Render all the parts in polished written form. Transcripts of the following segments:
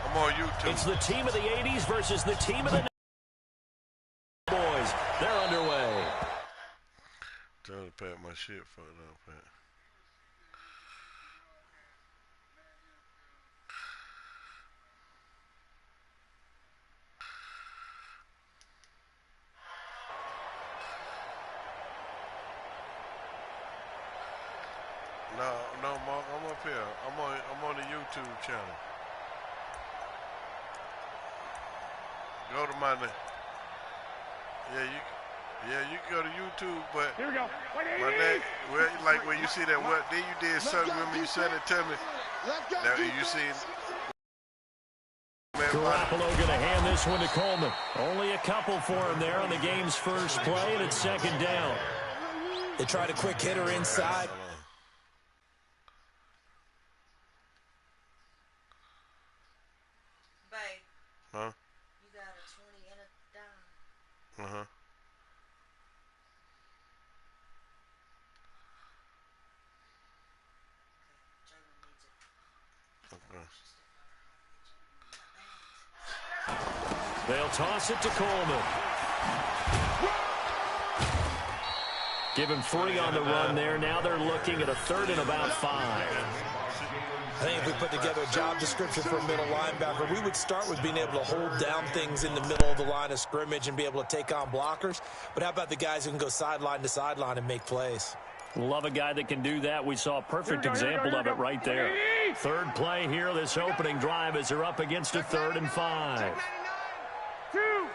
I'm on YouTube. It's the team of the 80s versus the team of the boys. They're underway. Trying to pack my shit fucked up, Pat. No, Mark, I'm up here. I'm on the YouTube channel. Go to my name. Yeah, you can go to YouTube, but here we go. My name, well, like when you see that, what then you did something. Remember you said it to me. Now you see. Garoppolo going to hand this one to Coleman. Only a couple for him there on the game's first play, and it's second down. They tried a quick hitter inside. Huh? You got a 20 and a dime. Uh-huh. Okay. They'll toss it to Coleman. Give him 3 on the run there. Now they're looking at a 3rd and about 5. I think if we put together a job description for a middle linebacker, we would start with being able to hold down things in the middle of the line of scrimmage and be able to take on blockers. But how about the guys who can go sideline to sideline and make plays? Love a guy that can do that. We saw a perfect example of it right there. 3rd play here, this opening drive, as they're up against a 3rd and 5. Two.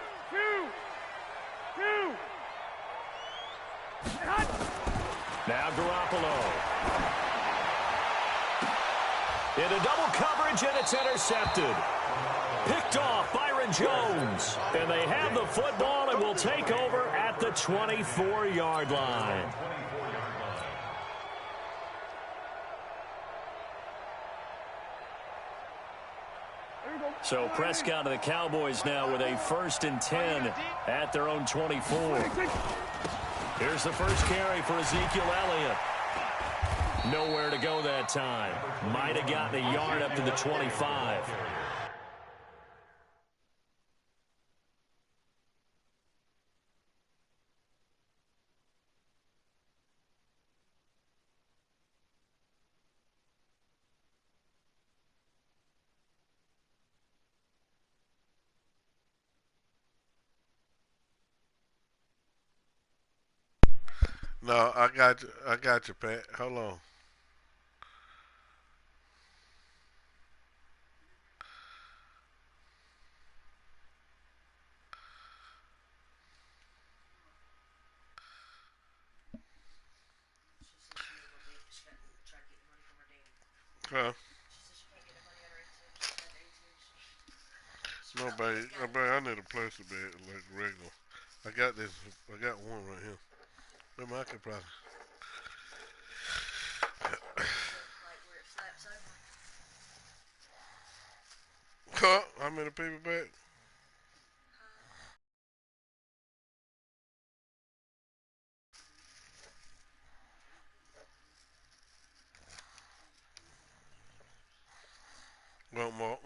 Now Garoppolo. Into double coverage, and it's intercepted. Picked off Byron Jones. And they have the football and will take over at the 24-yard line. So Prescott and the Cowboys now with a 1st and 10 at their own 24. Here's the first carry for Ezekiel Elliott. Nowhere to go that time. Might have gotten a yard up to the 25. No, I got you, Pat. Hold on. Huh? Nobody, I need a plastic bag like regular. I got this. I got one right here. Maybe I could probably. Huh? I'm in a paper bag. One more.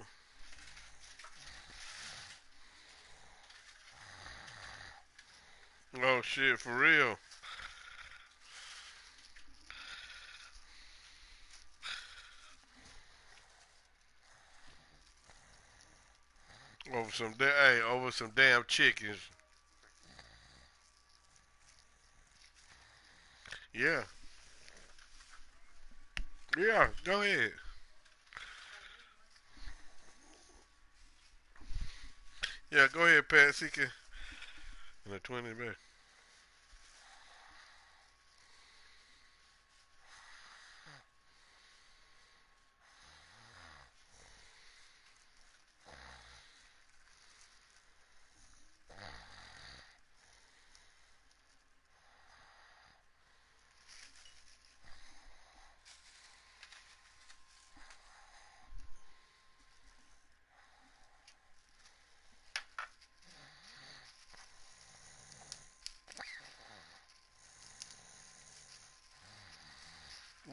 Oh shit, for real. Over some damn chickens. Yeah. Yeah, go ahead. Yeah, go ahead, Pat. See can and a 20 back.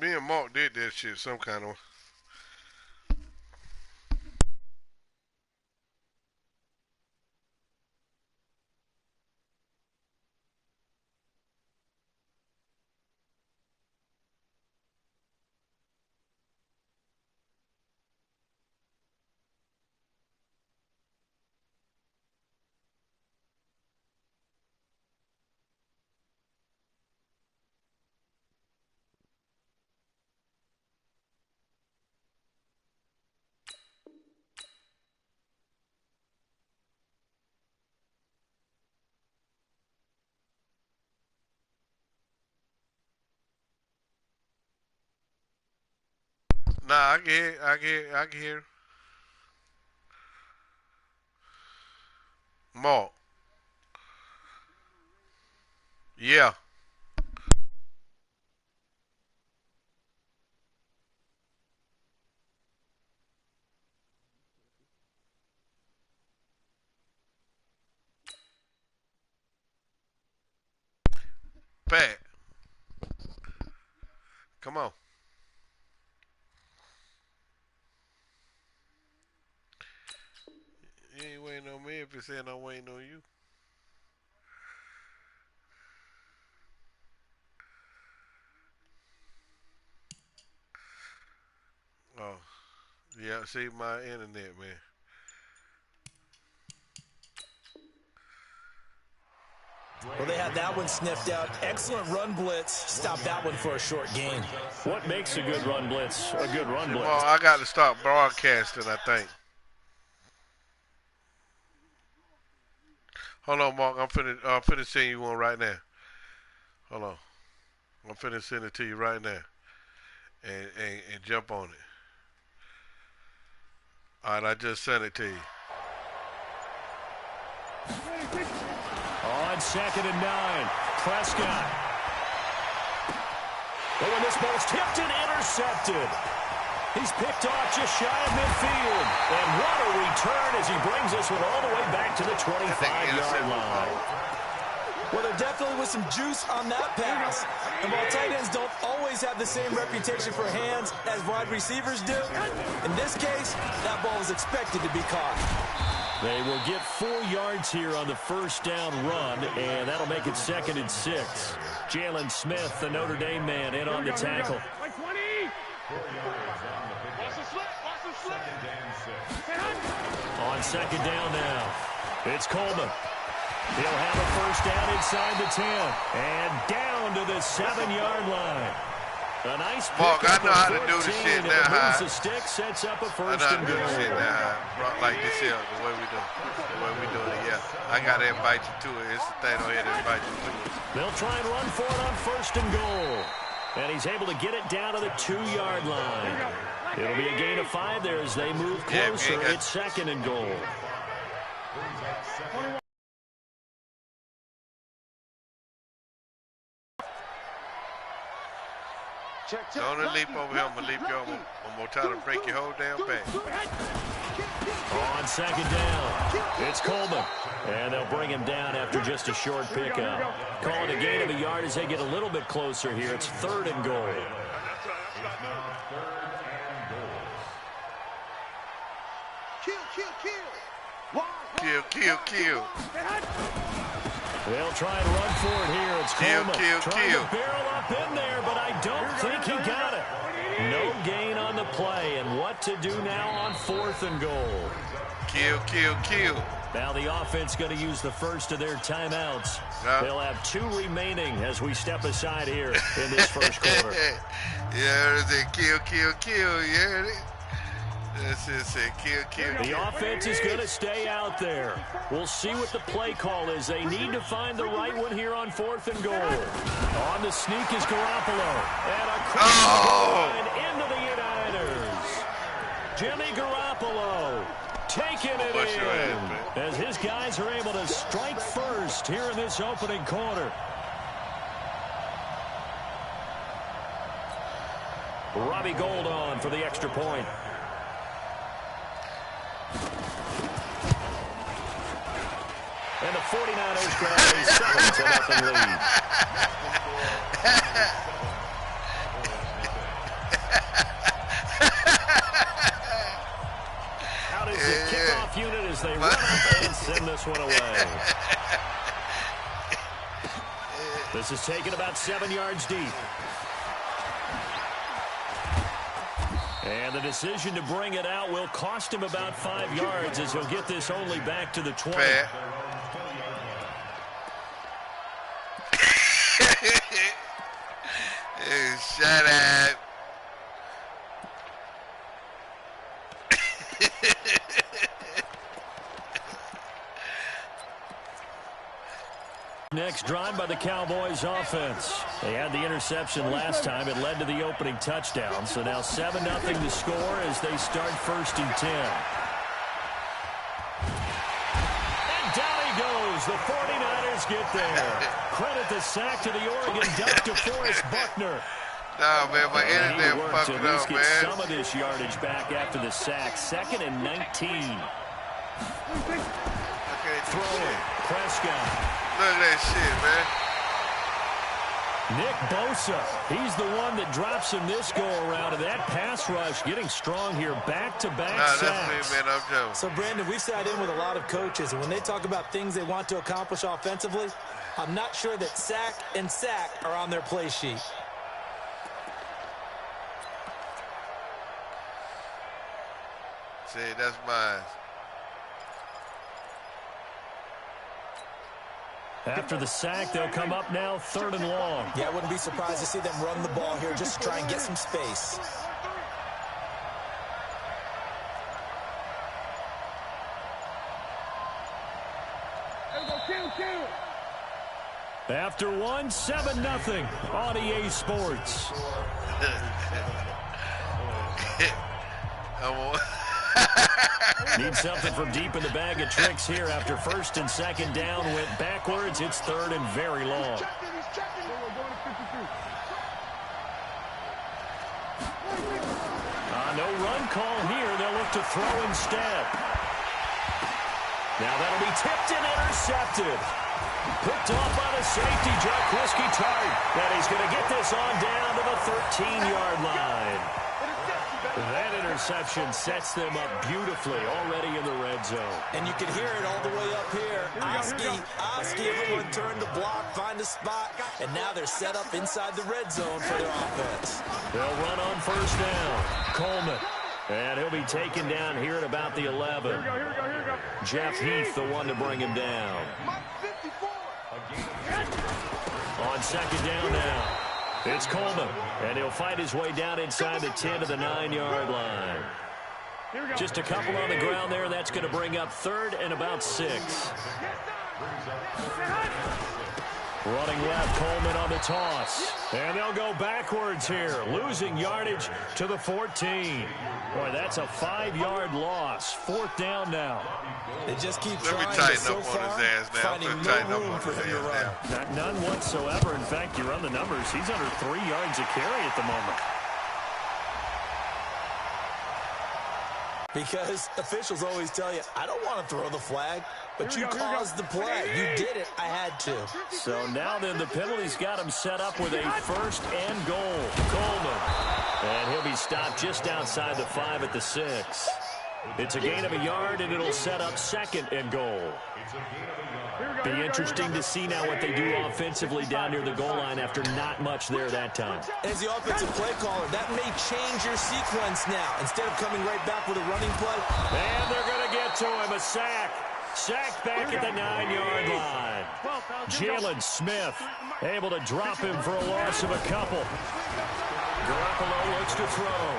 Me and Mark did that shit some kind of. Nah, I can hear. I can hear. Mark. Yeah. Pat. Come on. You ain't waiting on me if you're saying I'm waiting on you. Oh. Yeah, see my internet, man. Well, they had that one sniffed out. Excellent run blitz. Stop that one for a short gain. What makes a good run blitz a good run blitz? Well, I got to start broadcasting, I think. Hold on, Mark. I'm finna send you one right now. Hold on. I'm finna send it to you right now. And jump on it. All right, I just sent it to you. On 2nd and 9, Prescott. But when this ball's tipped and intercepted, he's picked off just shy of midfield. And what a return as he brings this one all the way back to the 25-yard line. Well, there definitely was some juice on that pass. And while tight ends don't always have the same reputation for hands as wide receivers do, in this case, that ball was expected to be caught. They will get 4 yards here on the first down run, and that'll make it 2nd and 6. Jalen Smith, the Notre Dame man, in on the tackle. On 2nd down now, it's Coleman. He'll have a first down inside the 10, and down to the 7-yard line. A nice Mark, I know how to do the shit now. Moves the stick, sets up a first and goal. I know how to do the shit now. Like this here, the way we do it. Yeah, I gotta invite you to it. It's the thing on here to invite you to it. They'll try and run for it on 1st and goal, and he's able to get it down to the 2-yard line. It'll be a gain of 5 there as they move closer. It's 2nd and goal. Don't leap over here. I'm going to leap you. I'm going to try to break your whole damn back. On 2nd down, it's Coleman. And they'll bring him down after just a short pickup. Calling a gain of a yard as they get a little bit closer here. It's 3rd and goal. Kill. They'll try and run for it here. It's Coleman trying to barrel up in there, but I don't think he got it. No gain on the play, and what to do now on 4th and goal. Kill. Now the offense going to use the first of their timeouts. They'll have 2 remaining as we step aside here in this first quarter. Yeah, kill. Yeah. This is it. Kill. The offense is going to stay out there. We'll see what the play call is. They need to find the right one here on 4th and goal. On the sneak is Garoppolo. And across the line into the Niners. Jimmy Garoppolo taking it in as his guys are able to strike first here in this opening quarter. Robbie Gould on for the extra point. And the 49ers grab a 7-0 lead. Out is the kickoff unit as they run up and send this one away. This is taken about 7 yards deep. And the decision to bring it out will cost him about 5 yards as he'll get this only back to the 20. Shut up. next drive by the Cowboys offense. They had the interception last time. It led to the opening touchdown. So now 7-0 to score as they start 1st and 10. And down he goes. The 49ers get there. Credit the sack to the Oregon Duck to Forrest Buckner. Nah, man, my internet fucked up, man. Some of this yardage back after the sack. 2nd and 19. Throwing. Prescott. Look at that shit, man. Nick Bosa, he's the one that drops him this go-around. And that pass rush getting strong here. Back-to-back sacks. That's me, man. I'm joking. So, Brandon, we've sat in with a lot of coaches, and when they talk about things they want to accomplish offensively, I'm not sure that sack and sack are on their play sheet. See, that's mine. After the sack, they'll come up now 3rd and long. Yeah, I wouldn't be surprised to see them run the ball here just to try and get some space. After one, 7-0 on EA Sports. Need something from deep in the bag of tricks here. After 1st and 2nd down, went backwards. It's 3rd and very long. No run call here. They'll look to throw instead. Now that'll be tipped and intercepted. Picked off by the safety, Jack Whiskey Tart. And he's going to get this on down to the 13-yard line. That interception sets them up beautifully already in the red zone. And you can hear it all the way up here. Oski, everyone turned to block, find a spot, and now they're set up inside the red zone for their offense. They'll run on 1st down. Coleman. And he'll be taken down here at about the 11. Jeff Heath, the one to bring him down. On 2nd down now. It's Coleman, and he'll fight his way down inside the 10 to the 9-yard line. Just a couple on the ground there. That's going to bring up 3rd and about 6. Running left, Coleman on the toss. And they'll go backwards here, losing yardage to the 14. Boy, that's a 5-yard loss. 4th down now. They just keep Let trying, me tighten so up far, on his ass now. finding no room for him to run. None whatsoever. In fact, you run the numbers. He's under 3 yards a carry at the moment. Because officials always tell you, I don't want to throw the flag, but you caused the play. You did it. I had to. So now then the penalty's got him set up with a 1st and goal. Coleman. And he'll be stopped just outside the 5 at the 6. It's a gain of a yard, and it'll set up 2nd and goal. Be interesting to see now what they do offensively down near the goal line after not much there that time. As the offensive play caller, that may change your sequence now. Instead of coming right back with a running play. And they're going to get to him. A sack. Sack back at the 9-yard line. Jalen Smith able to drop him for a loss of a couple. Garoppolo looks to throw.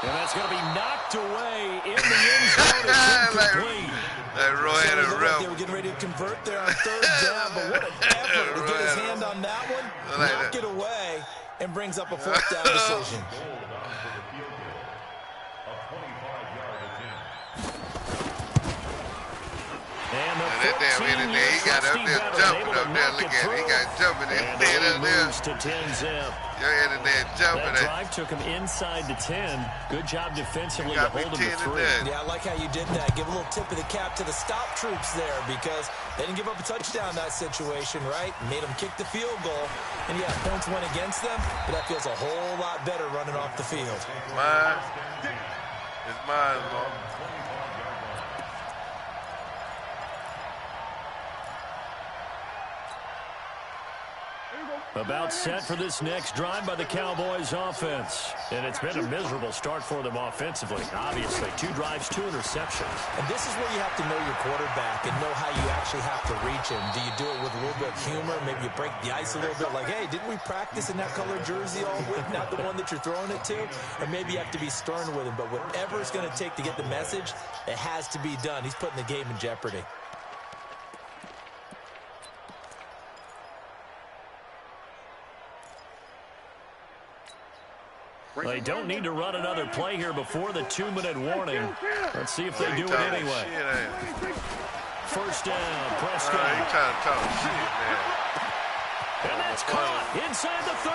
And that's going to be knocked away in the end zone. It's incomplete. That Roy had a they were getting ready to convert there on 3rd down, but what an effort to get his hand on that one, knock it away, and brings up a 4th down decision. And the that damn internet, he got up there jumping up there. Look at it. He got jumping in there up there. To 10-zip. Your internet jumping. That drive took him inside the 10. Good job defensively to hold him to 3. Yeah, I like how you did that. Give a little tip of the cap to the stop troops there because they didn't give up a touchdown in that situation, right? Made them kick the field goal. And, yeah, points went against them, but that feels a whole lot better running off the field. Mine. It's mine, Lord. About set for this next drive by the Cowboys offense. And it's been a miserable start for them offensively. Obviously, 2 drives, 2 interceptions. And this is where you have to know your quarterback and know how you actually have to reach him. Do you do it with a little bit of humor? Maybe you break the ice a little bit like, hey, didn't we practice in that color jersey all week? Not the one that you're throwing it to? Or maybe you have to be stern with him. But whatever it's going to take to get the message, it has to be done. He's putting the game in jeopardy. They don't need to run another play here before the 2-minute warning. Let's see if they do it anyway. First down, Prescott. He trying to talk shit, man. And that's caught inside the 30.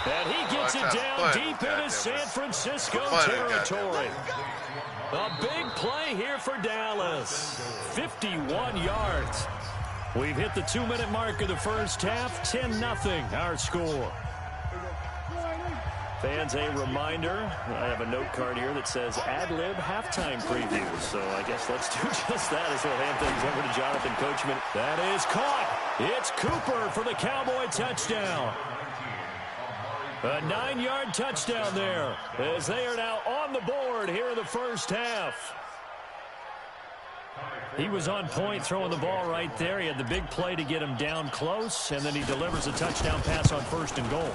And he gets it down deep into San Francisco territory. A big play here for Dallas. 51 yards. We've hit the 2-minute mark of the first half. 10-0 our score. Fans, a reminder, I have a note card here that says ad-lib halftime preview. So I guess let's do just that as we'll hand things over to Jonathan Coachman. That is caught. It's Cooper for the Cowboy touchdown. A 9-yard touchdown there as they are now on the board here in the first half. He was on point throwing the ball right there. He had the big play to get him down close, and then he delivers a touchdown pass on 1st and goal.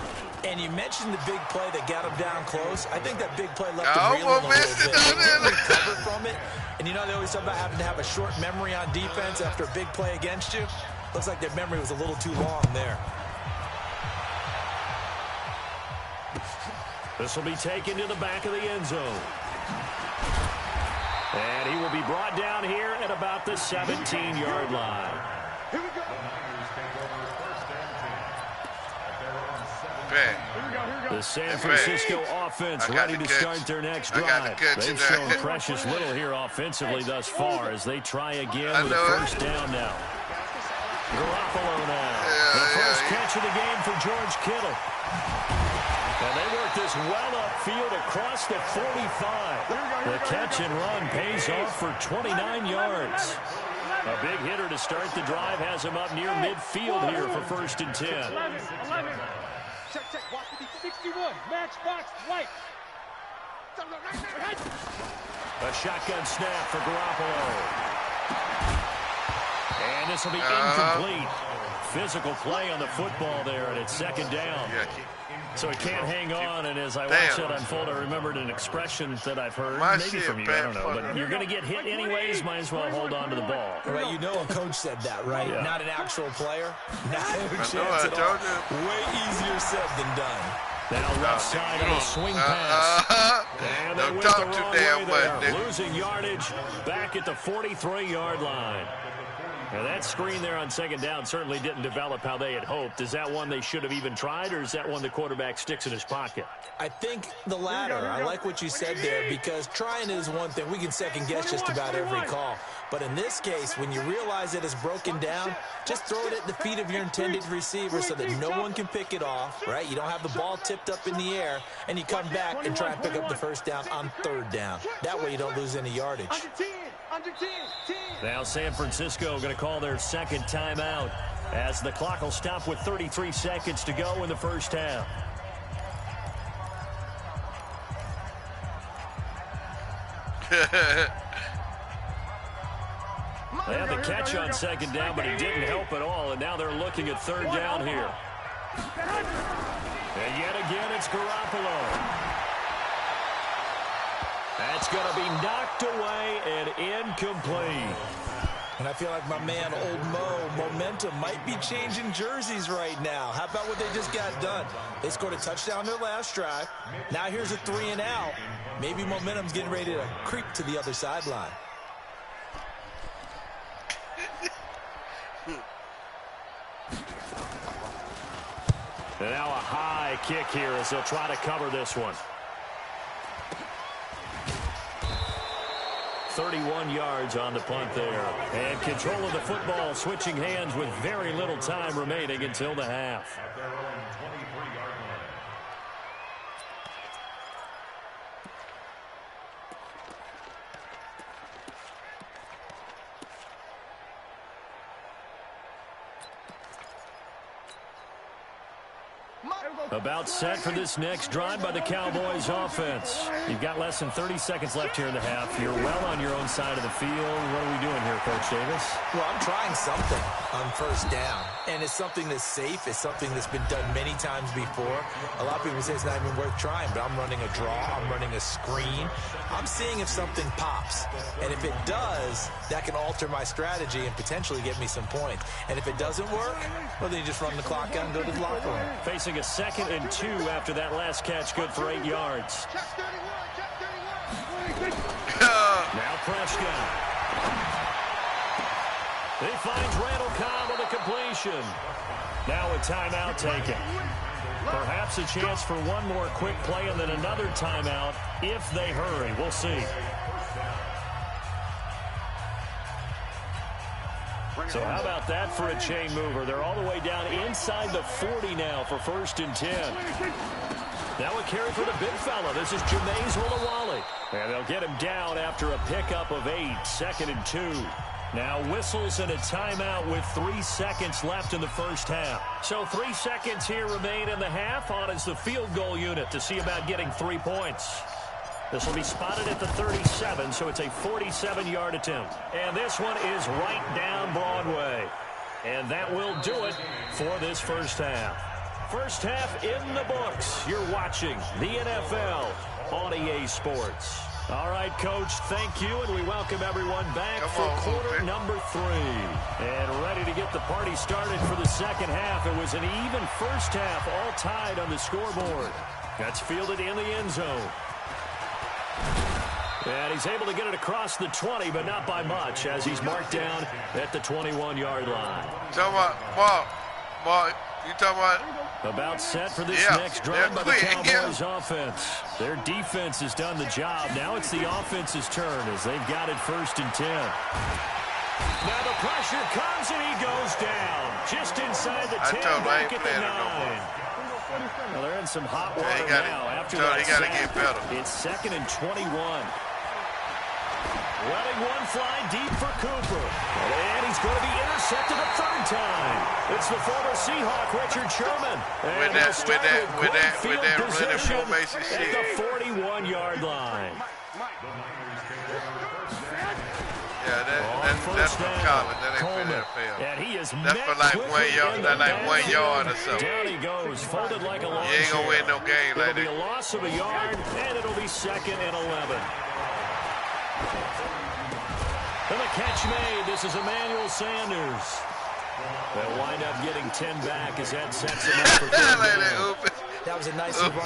And you mentioned the big play that got him down close. I think that big play left him reeling a little bit. He didn't recover from it. And you know they always talk about having to have a short memory on defense after a big play against you. Looks like their memory was a little too long there. This will be taken to the back of the end zone. And he will be brought down here at about the 17-yard line. Here we go. The San Francisco offense ready to start their next drive. They've shown precious little here offensively thus far as they try again with a first down now. Garoppolo now. The first catch of the game for George Kittle. And they work this well upfield across the 45. The catch and run pays off for 29 yards. A big hitter to start the drive has him up near midfield here for 1st and 10. 11. Check. Watch the 61. Matchbox white. A shotgun snap for Garoppolo. And this will be incomplete. Physical play on the football there, and it's 2nd down. So he can't hang on, and as I watch that unfold, I remembered an expression that I've heard, maybe from you, I don't know, but you're going to get hit anyways, might as well hold on to the ball. Right, you know a coach said that, right? Yeah. Not an actual player. Not a chance at all. Way easier said than done. Now left side of the swing pass. And they went the wrong way there. Losing yardage back at the 43-yard line. Now, that screen there on 2nd down certainly didn't develop how they had hoped. Is that one they should have even tried, or is that one the quarterback sticks in his pocket? I think the latter. I like what you said there, because trying is one thing. We can second-guess just about every call. But in this case, when you realize it is broken down, just throw it at the feet of your intended receiver so that no one can pick it off, right? You don't have the ball tipped up in the air, and you come back and try and pick up the first down on 3rd down. That way you don't lose any yardage. Under 10. Now San Francisco going to call their 2nd timeout as the clock will stop with 33 seconds to go in the first half. They had the catch on 2nd down, but it didn't help at all, and now they're looking at 3rd down here. And yet again, it's Garoppolo. That's going to be knocked away and incomplete. And I feel like my man, Old Mo, momentum might be changing jerseys right now. How about what they just got done? They scored a touchdown their last drive. Now here's a 3-and-out. Maybe momentum's getting ready to creep to the other sideline. And now a high kick here as they'll try to cover this one. 31 yards on the punt there. And control of the football switching hands with very little time remaining until the half. About set for this next drive by the Cowboys offense. You've got less than 30 seconds left here in the half. You're well on your own side of the field. What are we doing here, Coach Davis? Well, I'm trying something on 1st down. And it's something that's safe. It's something that's been done many times before. A lot of people say it's not even worth trying, but I'm running a draw. I'm running a screen. I'm seeing if something pops. And if it does, that can alter my strategy and potentially get me some points. And if it doesn't work, well, then you just run the clock out and go to the locker room. Facing a 2nd and 2 after that last catch, good for 8 yards. Now Prescott. He finds Randall Cobb with a completion. Now a timeout taken. Perhaps a chance for one more quick play and then another timeout if they hurry. We'll see. So how about that for a chain mover? They're all the way down inside the 40 now for 1st and 10. Now a carry for the big fella. This is Jameis Woollawally. And they'll get him down after a pickup of 8, 2nd and 2. Now whistles and a timeout with 3 seconds left in the first half. So 3 seconds here remain in the half. On is the field goal unit to see about getting 3 points. This will be spotted at the 37, so it's a 47-yard attempt. And this one is right down Broadway. And that will do it for this first half. First half in the books. You're watching the NFL on EA Sports. All right, Coach, thank you, and we welcome everyone back for quarter number 3. And ready to get the party started for the second half. It was an even first half, all tied on the scoreboard. That's fielded in the end zone. And he's able to get it across the 20, but not by much, as he's marked down at the 21-yard line. Mark, you talking about? About set for this next drive by the Cowboys offense. Their defense has done the job. Now it's the offense's turn as they've got it 1st and 10. Now the pressure comes and he goes down. Just inside the 10, back at the 9. Well, they're in some hot water now after that sack. It's 2nd and 21. Letting one fly deep for Cooper. And he's going to be intercepted a 3rd time. It's the former Seahawk, Richard Sherman. And with that running formation at the 41-yard line. Yeah, that's from college. That ain't for the NFL. And he is that's for like 1 yard or so. Down he goes, folded like a lawn chair. You ain't gonna win no game like that. It'll be a loss of a yard, and it'll be 2nd and 11. And the catch made. This is Emmanuel Sanders. They'll wind up getting 10 back as that sets him up for 10. That was a nice run route.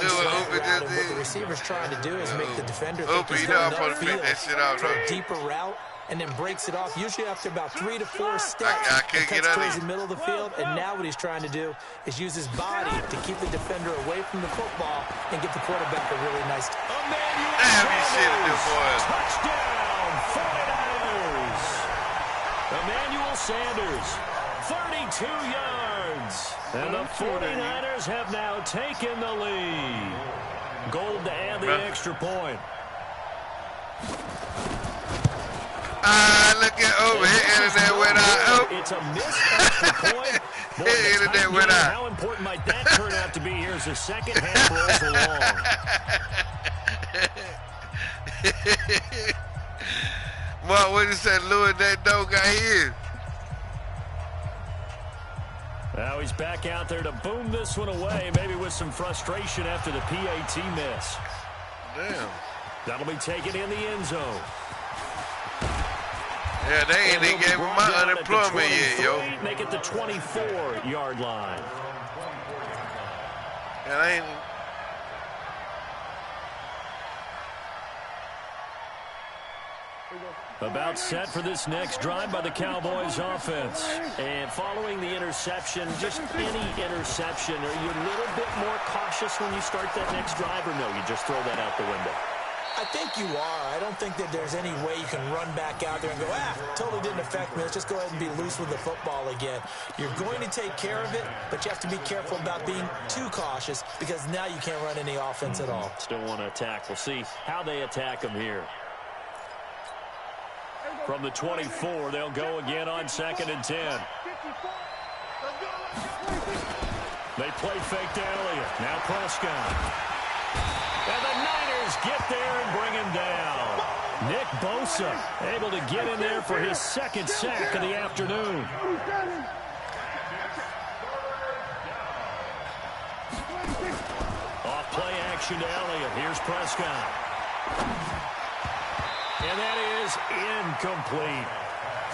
What the receiver's trying to do is make the defender think he's going upfield for a deeper route, and then breaks it off, usually after about 3 to 4 steps. It cuts towards the middle of the field, and now what he's trying to do is use his body to keep the defender away from the football and get the quarterback a really nice... Touchdown, 49ers! Emmanuel Sanders, 32 yards. And the 49ers have now taken the lead. Gold to add the extra point. Look at over here, internet went out. It's a missed extra point. Boy, internet went out. How important might that turn out to be here as the second half rolls along? Mark, what you said, Louis, that dog got his. Now he's back out there to boom this one away, maybe with some frustration after the PAT miss. Damn. That'll be taken in the end zone. Yeah, they ain't even gave him my unemployment yet, yo. Make it the 24-yard line. And I ain't... About set for this next drive by the Cowboys offense. And following the interception, just any interception, are you a little bit more cautious when you start that next drive, or no, you just throw that out the window? I think you are. I don't think that there's any way you can run back out there and go, totally didn't affect me. Let's just go ahead and be loose with the football again. You're going to take care of it, but you have to be careful about being too cautious because now you can't run any offense at all. Still want to attack. We'll see how they attack them here. From the 24, they'll go again on 2nd and 10. They play fake to Elliott. Now Prescott. And the Niners get there and bring him down. Nick Bosa able to get in there for his 2nd sack of the afternoon. action to Elliott. Here's Prescott. And that is incomplete.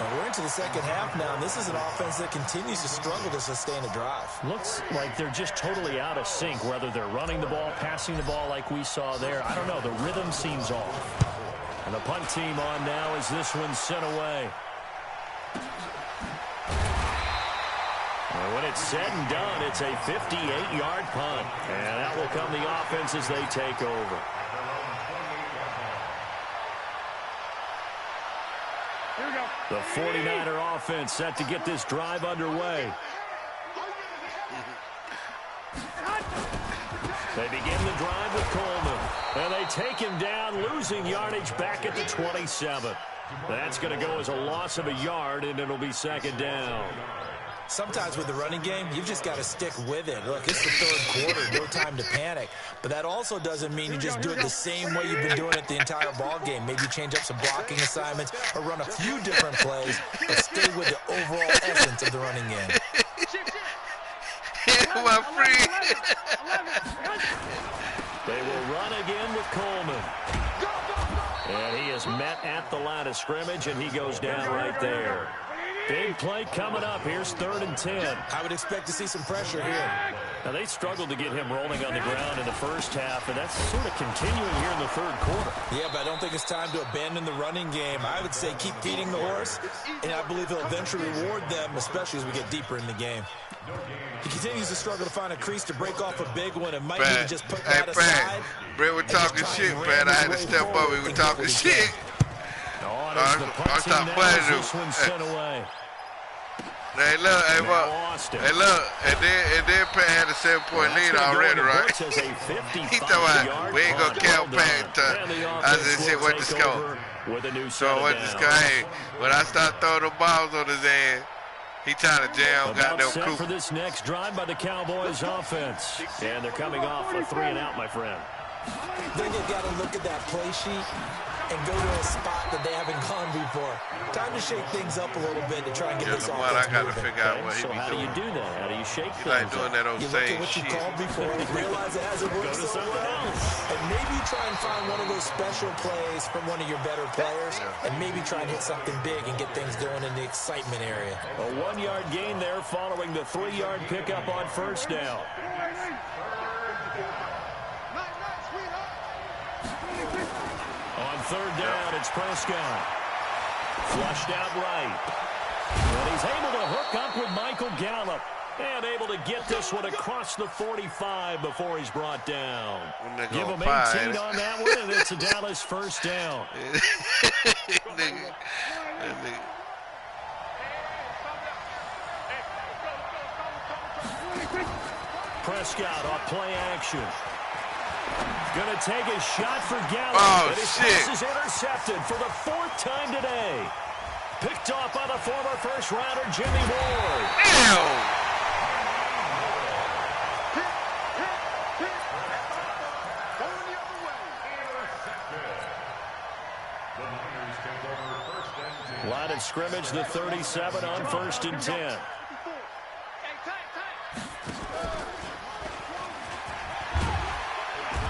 Well, we're into the second half now, and this is an offense that continues to struggle to sustain a drive. Looks like they're just totally out of sync, whether they're running the ball, passing the ball like we saw there. I don't know. The rhythm seems off. And the punt team on now as this one's sent away. And when it's said and done, it's a 58-yard punt. And that will come the offense as they take over. The 49er offense set to get this drive underway. They begin the drive with Coleman. And they take him down, losing yardage back at the 27. That's going to go as a loss of a yard, and it'll be second down. Sometimes with the running game, you've just got to stick with it. Look, it's the third quarter, no time to panic. But that also doesn't mean you just do it the same way you've been doing it the entire ball game. Maybe change up some blocking assignments or run a few different plays, but stay with the overall essence of the running game. My friend. They will run again with Coleman. And he is met at the line of scrimmage, and he goes down right there. Big play coming up. Here's 3rd and 10. I would expect to see some pressure here. Now, they struggled to get him rolling on the ground in the first half, and that's sort of continuing here in the third quarter. Yeah, but I don't think it's time to abandon the running game. I would say keep feeding the horse, and I believe he'll eventually reward them, especially as we get deeper in the game. He continues to struggle to find a crease to break off a big one, and might need to just put that aside. Brett, we're talking shit, man. I had to step up. We were talking shit. I'm talking pleasure. This one sent away. Hey, look, and then Pat had a 7-point lead already, right? He thought we ain't gonna count Pat. I just said what the score. So what the score? Hey, when I start throwing the balls on his ass, he trying to jam, got no set coup. for this next drive by the Cowboys offense, and they're coming off a 3-and-out, my friend. Then you've got to look at that play sheet and go to a spot that they haven't gone before. Time to shake things up a little bit to try and get this offense I got to moving. figure out what he So be how doing. do you do that? How do you shake He things like doing that old You look same at what you shit. called before and realize it hasn't worked so well. And maybe you try and find one of those special plays from one of your better players, and maybe try and hit something big and get things going in the excitement area. A 1-yard gain there following the 3-yard pickup on first down. On 3rd down, it's Prescott. Flushed out right. And he's able to hook up with Michael Gallup. And able to get this one across the 45 before he's brought down. Give him 18 on that one, and it's a Dallas first down. Prescott off play action. Gonna take a shot for Gallup. Oh, and his shit. pass is intercepted for the 4th time today. Picked off by the former first-rounder Jimmy Ward. Ew. Line of scrimmage, the 37 on 1st and 10.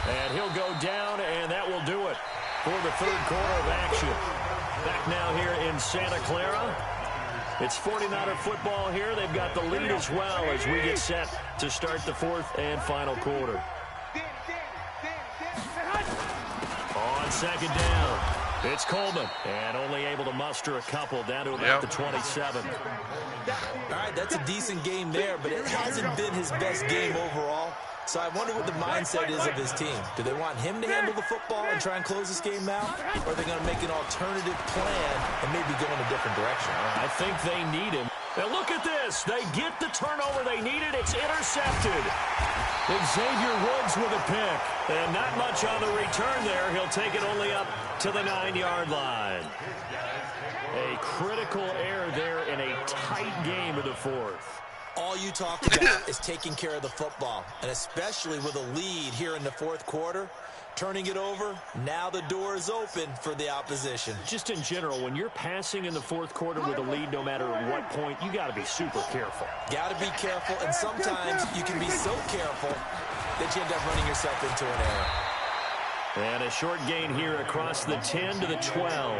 And he'll go down, and that will do it for the 3rd quarter of action. Back now here in Santa Clara. It's 49er football here. They've got the lead as well as we get set to start the 4th and final quarter. On 2nd down, it's Coleman, and only able to muster a couple down to about the 27. All right, that's a decent game there, but it hasn't been his best game overall. So I wonder what the mindset is of his team. Do they want him to handle the football and try and close this game out? Or are they going to make an alternative plan and maybe go in a different direction? I think they need him. Now look at this. They get the turnover they needed. It's intercepted. Xavier Woods with a pick. And not much on the return there. He'll take it only up to the 9-yard line. A critical error there in a tight game of the 4th. All you talk about is taking care of the football, and especially with a lead here in the 4th quarter, turning it over, now the door is open for the opposition. Just in general, when you're passing in the 4th quarter with a lead, no matter at what point, you got to be super careful. Got to be careful, and sometimes you can be so careful that you end up running yourself into an error. And a short gain here across the 10 to the 12.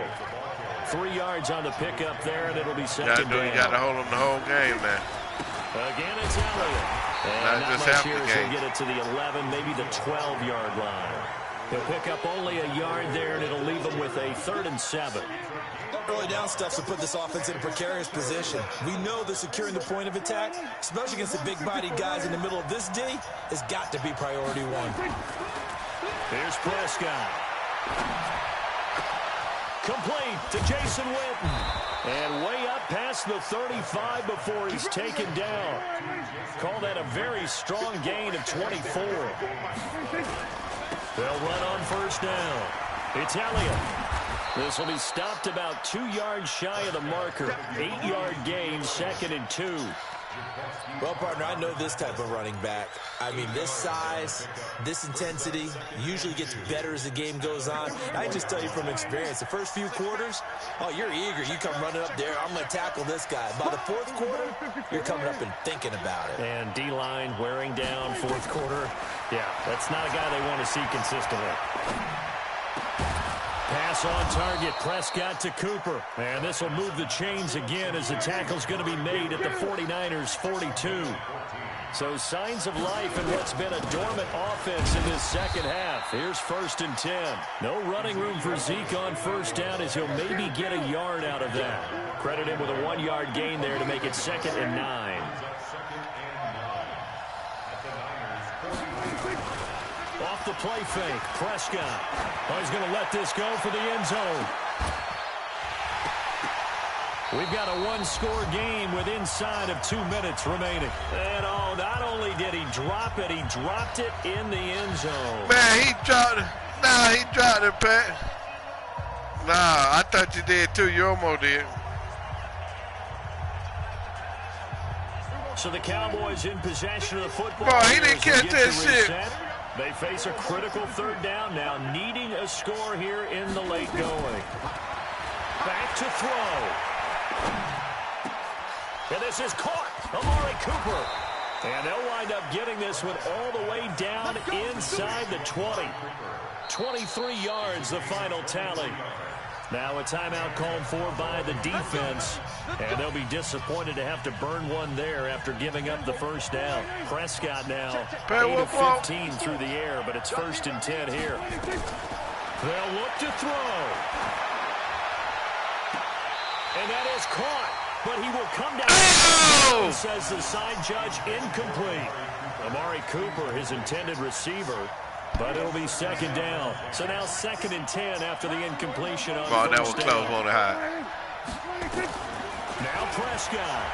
3 yards on the pickup there, and it'll be second down. You got to hold them the whole game, man. Again, it's Elliott. And not much here as he'll get it to the 11, maybe the 12-yard line. He'll pick up only a yard there, and it'll leave him with a 3rd and 7. Early down stuff to put this offense in a precarious position. We know that securing the point of attack, especially against the big-bodied guys in the middle of this D, has got to be priority one. Here's Prescott. Complete to Jason Witten. And way up past the 35 before he's taken down. Call that a very strong gain of 24. They'll run on first down. It's Elliott. This will be stopped about 2 yards shy of the marker. 8-yard gain, 2nd and 2. Well, partner, I know this type of running back. I mean, this size, this intensity usually gets better as the game goes on. I just tell you from experience, the first few quarters, oh, you're eager. You come running up there, I'm going to tackle this guy. By the 4th quarter, you're coming up and thinking about it. And D-line wearing down 4th quarter. Yeah, that's not a guy they want to see consistently. Pass on target, Prescott to Cooper. And this will move the chains again as the tackle's going to be made at the 49ers' 42. So signs of life in what's been a dormant offense in this second half. Here's 1st and 10. No running room for Zeke on first down as he'll maybe get a yard out of that. Credit him with a 1-yard gain there to make it 2nd and 9. Off the play fake, Prescott. Oh, he's going to let this go for the end zone. We've got a 1-score game with inside of 2 minutes remaining. And oh, not only did he drop it, he dropped it in the end zone. Man, he dropped it. Nah, he dropped it, Pat. Nah, I thought you did too. You almost did. So the Cowboys in possession of the football. Bro, he didn't catch that shit. They face a critical 3rd down now, needing a score here in the late going. Back to throw. And this is caught. Amari Cooper. And they'll wind up getting this one all the way down inside the 20. 23 yards, the final tally. Now a timeout called for by the defense. And they'll be disappointed to have to burn one there after giving up the first down. Prescott now 8 of 15 through the air, but it's 1st and 10 here. They'll look to throw. And that is caught. But he will come down, says the side judge, incomplete. Amari Cooper, his intended receiver. But it'll be 2nd down. So now 2nd and 10 after the incompletion on first down. That was close on the high. Now Prescott.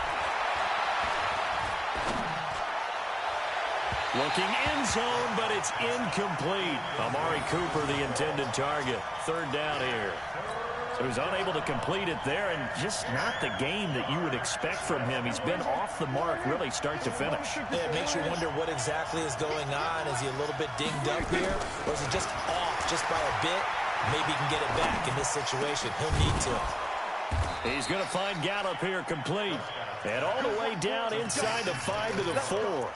Looking end zone, but it's incomplete. Amari Cooper, the intended target. 3rd down here. So he's unable to complete it there, and just not the game that you would expect from him. He's been off the mark really start to finish. Yeah, it makes you wonder what exactly is going on. Is he a little bit dinged up here, or is he just off just by a bit? Maybe he can get it back in this situation. He'll need to. He's going to find Gallup here complete. And all the way down inside the 5 to the 4.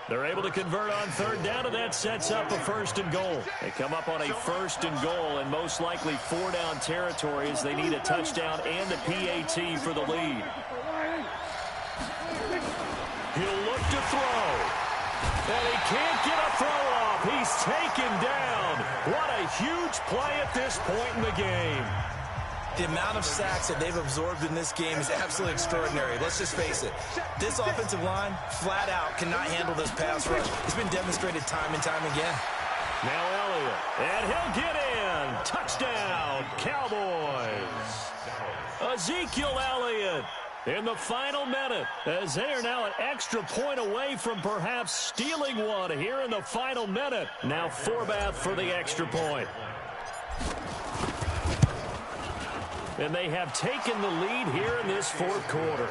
They're able to convert on 3rd down, and that sets up a 1st and goal. They come up on a 1st and goal, and most likely 4-down territory as they need a touchdown and a PAT for the lead. He'll look to throw. And he can't get a throw off. He's taken down. What a huge play at this point in the game. The amount of sacks that they've absorbed in this game is absolutely extraordinary. Let's just face it. This offensive line, flat out, cannot handle this pass rush. It's been demonstrated time and time again. Now Elliott, and he'll get in. Touchdown, Cowboys. Ezekiel Elliott in the final minute, as they are now an extra point away from perhaps stealing one here in the final minute. Now Forbath for the extra point. And they have taken the lead here in this 4th quarter.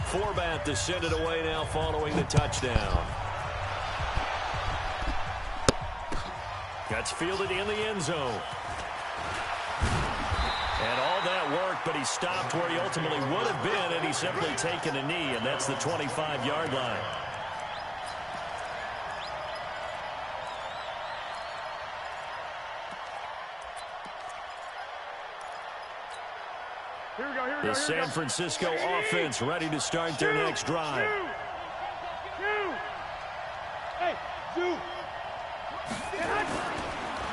Forbath to send it away now following the touchdown. That's fielded in the end zone. And all that work but he stopped where he ultimately would have been, and he's simply taken a knee, and that's the 25-yard line. The San Francisco offense ready to start their next drive.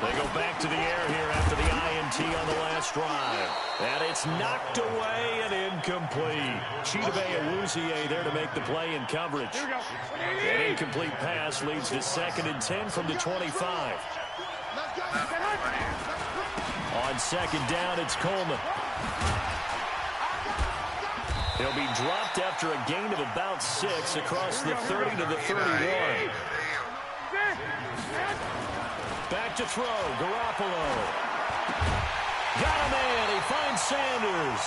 They go back to the air here after the INT on the last drive. And it's knocked away and incomplete. Chidobe Awuzie there to make the play in coverage. An incomplete pass leads to 2nd and 10 from the 25. On 2nd down, it's Coleman. He'll be dropped after a gain of about 6 across the 30 to the 31. Back to throw, Garoppolo. Got him in, he finds Sanders.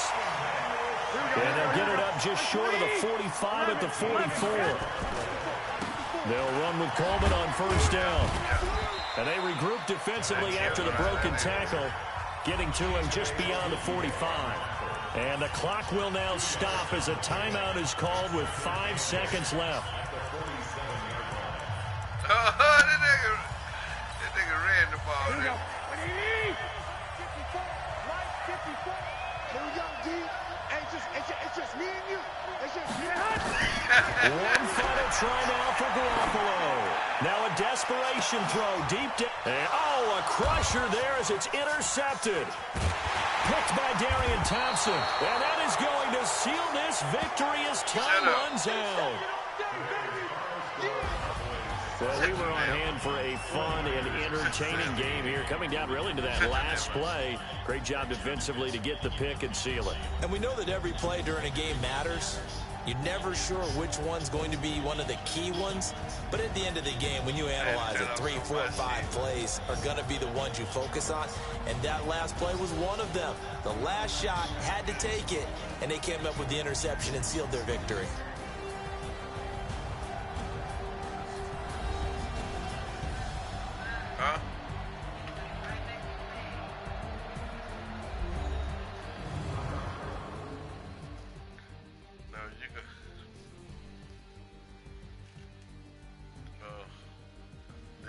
And they'll get it up just short of the 45 at the 44. They'll run with Coleman on 1st down. And they regroup defensively after the broken tackle, getting to him just beyond the 45. And the clock will now stop as a timeout is called with 5 seconds left. That nigga ran the ball. Here we go. It's just me and you. It's just me and her. One final try now for Garoppolo. Now a desperation throw deep down. And a crusher there as it's intercepted. Picked by Darian Thompson. And that is going to seal this victory as time runs out. Well, we were on hand for a fun and entertaining game here. Coming down really to that last play. Great job defensively to get the pick and seal it. And we know that every play during a game matters. You're never sure which one's going to be one of the key ones. But at the end of the game, when you analyze it, 3, 4, 5 plays are going to be the ones you focus on. And that last play was one of them. The last shot had to take it, and they came up with the interception and sealed their victory. Huh? No, you go.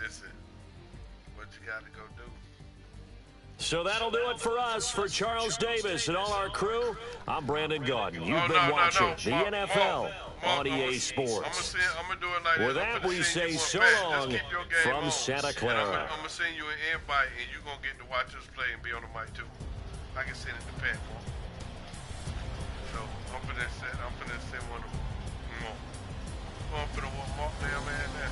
Listen, what you got to go do? So that'll do it for us. For Charles Davis and all our crew, I'm Brandon Gaudin. You've been watching the NFL on EA Sports. With that, we say so long from Santa Clara. I'm going to send you an invite, and you're going to get to watch us play and be on the mic, too. I can send it to Pat. So I'm going to send one of them. I'm going to walk there, man.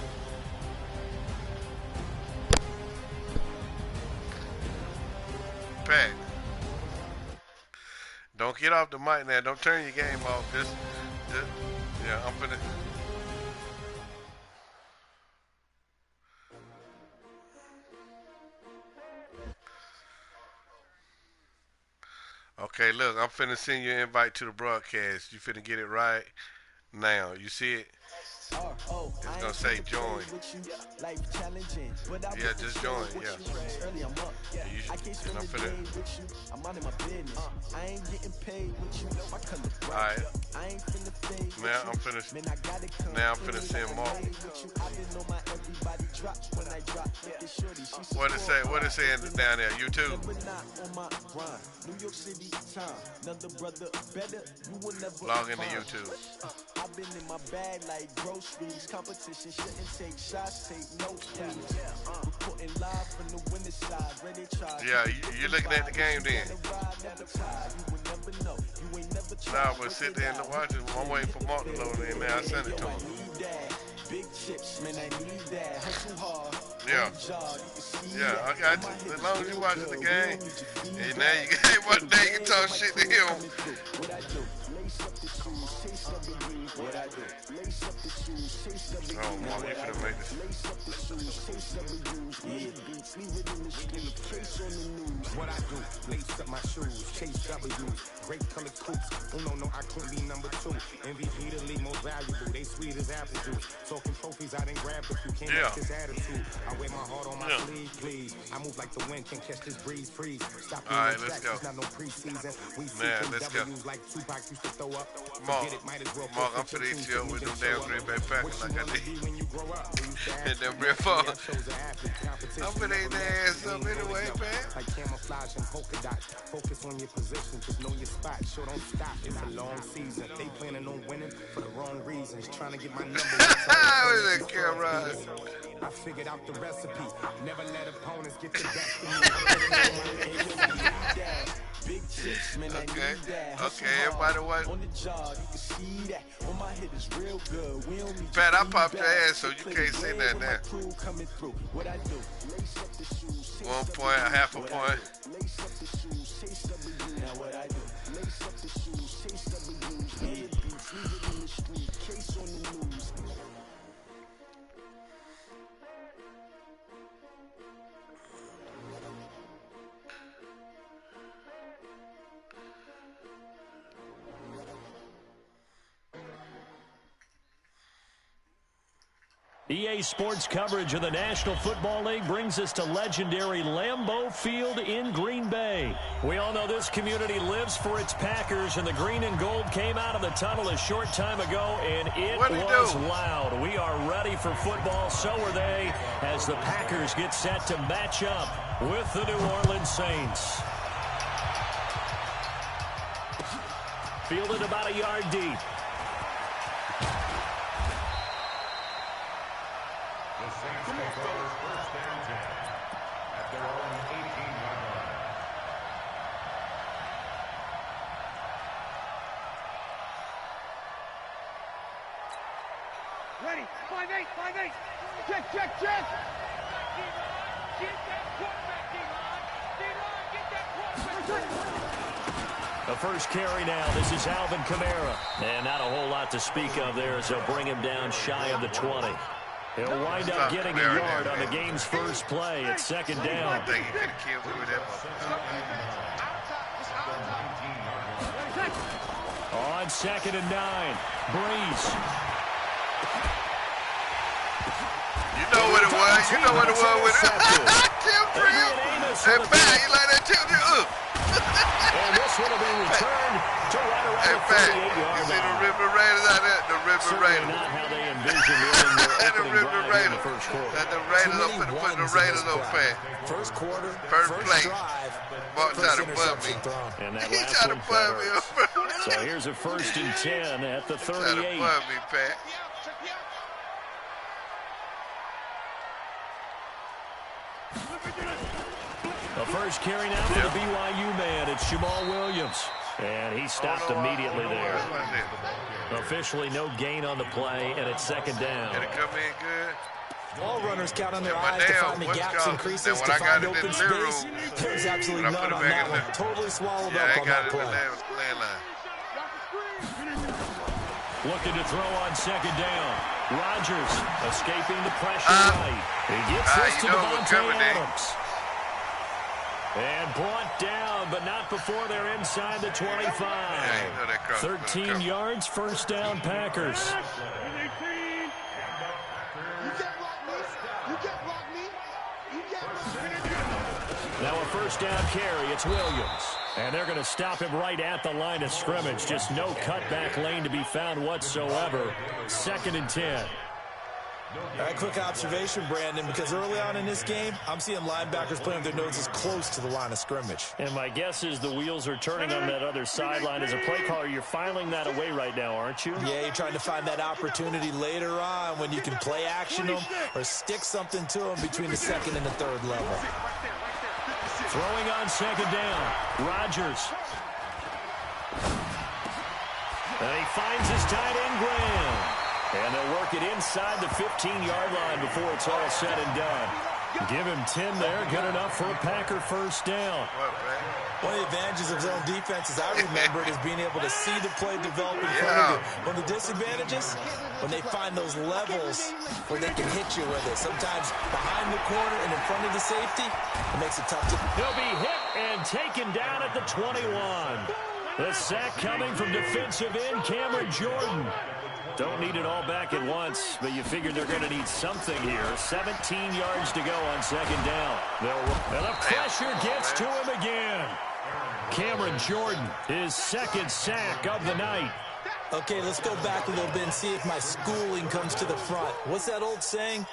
Pat, don't get off the mic now. Don't turn your game off. Just yeah, I'm finna. Okay, look, I'm finna send you an invite to the broadcast. You finna get it right now. You see it? It's gonna say join. Yeah, just join. Yeah. And I'm finna. Alright. Now I'm finna send more. What it say? What it say down there? YouTube. Log into YouTube. I've been in my bag like groceries. Competition shouldn't take shots, take notes, please. Reporting live from the winning side. Ready to try. Yeah, you looking at the game then? Nah, but sit there and watch it. I'm waiting for Mark to load it in there. I sent it to him. Big chips, man, I need that. Hustle hard. Yeah. Yeah, I got you. As long as you watching the game, and now you got one day you can talk shit to him. Oh, Mark, you finna make this. What I do, lace up my shoes, chase W's, great color coops. Oh no, I couldn't be number 2. MVP the league most valuable. They sweet as apple juice. Talking trophies, I didn't grab if you can't Yeah. match this attitude. I wear my heart on my sleeve, please. I move like the wind, can catch this breeze, freeze. Stop All right, let's go. It's not no preseason. We see Man, let's go. W's like Tupac used to throw up. Mark, Forget it, might as well I'm finna eat you up with them damn Green Bay Packers like I did. Hit them real far. I'm finna eat their ass up anyway, man. Like camouflage and polka dots. Focus on your position, just know your spot. Sure, don't stop. It's a long season. They planning on winning for the wrong reasons. Trying to get my number. Where's that camera? I figured out the recipe. Never let opponents get the best of me. Big chicks, man, Okay, everybody what? on the job, you can see that. On my head is real good. We don't need Pat, I popped your ass, so you can't say that now. What I do? Lace up the shoes, 1 point, half a point. lace up the shoes, chase W. Now what I do? Lace up the shoes, chase W. Leave it in the street, case on the news. EA Sports coverage of the National Football League brings us to legendary Lambeau Field in Green Bay. We all know this community lives for its Packers, and the green and gold came out of the tunnel a short time ago, and it was loud. We are ready for football, so are they, as the Packers get set to match up with the New Orleans Saints. Fielded about a yard deep. Ready, 5-8, 5-8. Check. Get that quarterback, D-Ron. Get that quarterback. The first carry now. This is Alvin Kamara. And not a whole lot to speak of there, so bring him down shy of the 20. He'll wind up getting a yard on the game's first play. It's second down. I think he could have killed me with that motherfucker. On 2nd and 9. Breeze. You know what it was. You know what it was with it. Tim Trill. Hey, Pat, you like that Tim Trill? And this one will be returned to right around Hey, the Pat, 38-yard you see the line. River Raiders out there? The River Certainly Raiders. not how they envisioned winning their The opening River drive in the Raiders. first quarter. That the Raiders up in the Raiders on Pat. First quarter, First play. drive, Mark tried to bug me. interception thrown. And that He last tried to one bug me. So here's a 1st and 10 at the Tried to 38. bug me, Pat. The first carry now for the BYU man. It's Jamal Williams. And he stopped immediately there. Officially no gain on the play, and it's second down. Did it come in good? All runners count on their Yeah, my eyes to damn, find the what's gaps called- and creases then to when I got find it in open the living space. room, There's absolutely when I none put it on back that in one. the- Totally swallowed Yeah, up I on got that it in the play. landline. Looking to throw on 2nd down. Rodgers escaping the pressure right. He gets this to you know what's Devontae coming, eh? Adams. And brought down, but not before they're inside the 25. Yeah, you know that cross is gonna 13 come. yards, first down, Packers. Now a first down carry, it's Williams. And they're going to stop him right at the line of scrimmage. Just no cutback lane to be found whatsoever. 2nd and 10. All right, quick observation, Brandon, because early on in this game, I'm seeing linebackers playing with their noses close to the line of scrimmage. And my guess is the wheels are turning on that other sideline. As a play caller, you're filing that away right now, aren't you? Yeah, you're trying to find that opportunity later on when you can play action them or stick something to them between the 2nd and the 3rd level. Throwing on 2nd down. Rodgers. And he finds his tight end, Graham. And they'll work it inside the 15-yard line before it's all said and done. Give him 10 there. Good enough for a Packer first down. One of the advantages of zone defense, as I remember it, is being able to see the play develop in front of you. One of the disadvantages, when they find those levels where they can hit you with it. Sometimes behind the corner and in front of the safety, it makes it tough to... He'll be hit and taken down at the 21. The sack coming from defensive end Cameron Jordan. Don't need it all back at once, but you figure they're going to need something here. 17 yards to go on second down. And the pressure gets to him again. Cameron Jordan, his second sack of the night. Okay, let's go back a little bit and see if my schooling comes to the front. What's that old saying?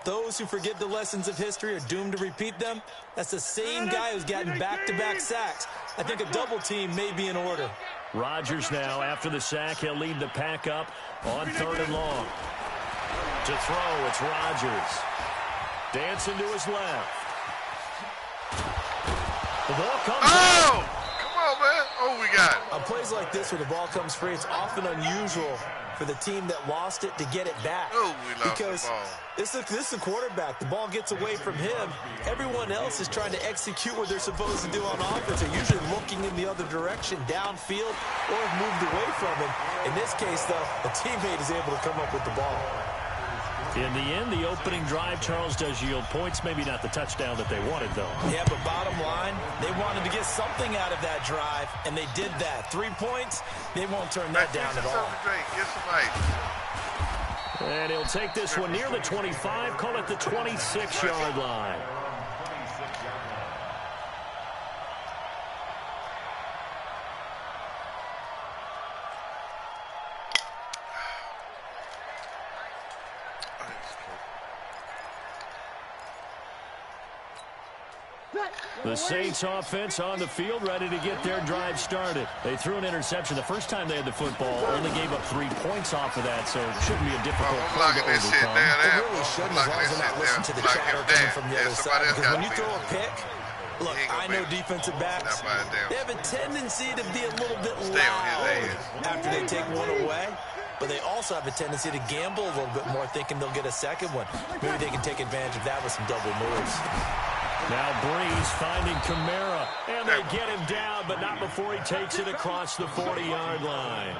Those who forget the lessons of history are doomed to repeat them. That's the same guy who's gotten back-to-back sacks. I think a double team may be in order. Rodgers now, after the sack, he'll lead the pack up on 3rd and long. To throw, it's Rodgers. Dancing to his left. The ball comes out. Come on, man. Oh, we got it. On plays like this where the ball comes free, it's often unusual for the team that lost it to get it back. Oh, we lost because the ball. This is the quarterback. The ball gets away from him. Everyone else is trying to execute what they're supposed to do on offense. They're usually looking in the other direction, downfield, or have moved away from him. In this case, though, a teammate is able to come up with the ball. In the end, the opening drive, Charles, does yield points. Maybe not the touchdown that they wanted, though. Yeah, but bottom line, they wanted to get something out of that drive, and they did that. 3 points, they won't turn that down at all. Get some ice. And he'll take this one near the 25, call it the 26-yard line. The Saints offense on the field, ready to get their drive started. They threw an interception the first time they had the football, only gave up 3 points off of that, so it shouldn't be a difficult play to overcome. It really shouldn't, as long as they're not listening to the chatter coming from the other side. Because when you throw a pick, look, I know defensive backs, they have a tendency to be a little bit loud after they take one away. But they also have a tendency to gamble a little bit more, thinking they'll get a second one. Maybe they can take advantage of that with some double moves. Now Breeze finding Kamara, and they get him down, but not before he takes it across the 40-yard line.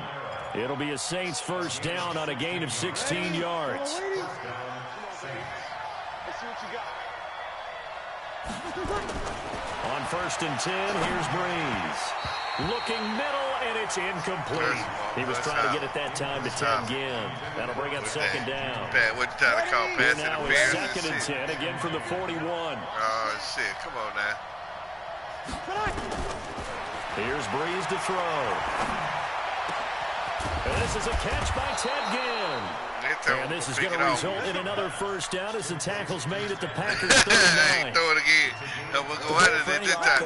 It'll be a Saints first down on a gain of 16 yards. On 1st and 10, here's Breeze. Looking middle, and it's incomplete. He was trying to get it that time to 10 again. That'll bring up second down. What you trying to call pass now it's 2nd and 10, again from the 41. Oh, shit. Come on now. Here's Breeze to throw. And this is a catch by Ted Ginn. And this is going to result in another first down as the tackle's made at the Packers 39. Throw it again. We'll go at it this time.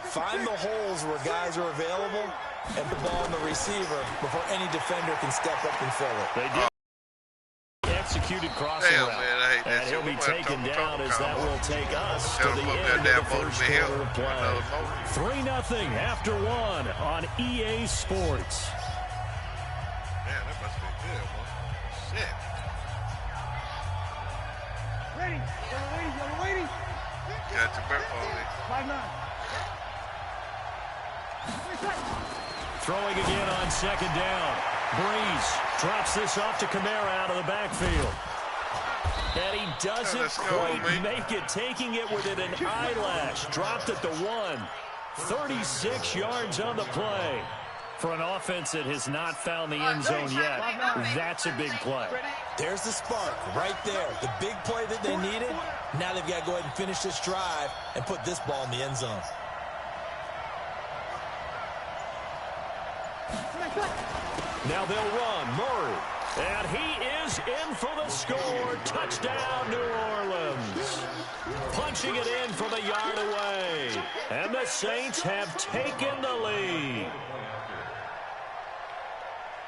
Find the holes where guys are available and the ball on the receiver before any defender can step up and fill it. They did executed crossing route. And he'll be taken down as that will take us to the end of the first quarter of play. 3-0 after 1 on EA Sports. Ready. Yellow lady. Got your burp on it. 5-9. Throwing again on second down. Breeze drops this off to Kamara out of the backfield. And he doesn't quite make it, taking it within an eyelash. Dropped at the 1. 36 yards on the play. For an offense that has not found the end zone yet, that's a big play. There's the spark right there. The big play that they needed. Now they've got to go ahead and finish this drive and put this ball in the end zone. Now they'll run. Murray. And he is in for the score. Touchdown, New Orleans. Punching it in from a yard away. And the Saints have taken the lead.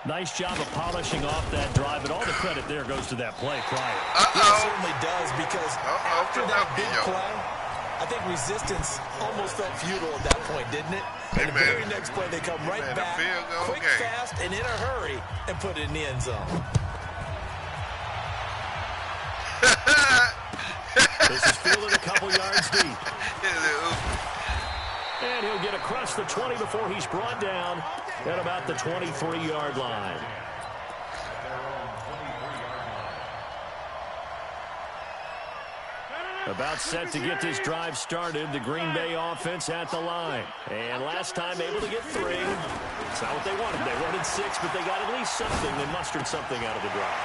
Nice job of polishing off that drive, but all the credit there goes to that play prior. Yeah, it certainly does, because after that big play, I think resistance almost felt futile at that point, didn't it? And the very next play, they come right back, quick, fast, and in a hurry, and put it in the end zone. This is fielded a couple yards deep. And he'll get across the 20 before he's brought down at about the 23-yard line. About set to get this drive started. The Green Bay offense at the line. And last time able to get 3. It's not what they wanted. They wanted 6, but they got at least something. They mustered something out of the drive.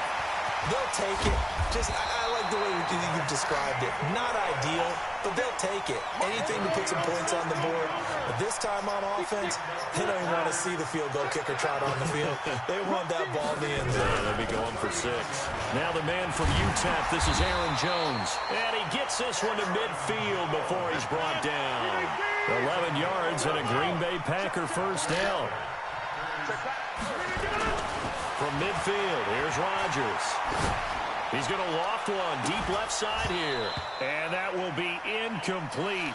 They'll take it. I like the way you've described it. Not ideal, but they'll take it. Anything to put some points on the board. But this time on offense, they don't even want to see the field goal kicker trot on the field. They want that ball in the end zone. They'll be going for 6. Now the man from UTEP, this is Aaron Jones. And he gets this one to midfield before he's brought down. 11 yards and a Green Bay Packer first down. From midfield, here's Rodgers. He's going to loft one deep left side here. And that will be incomplete.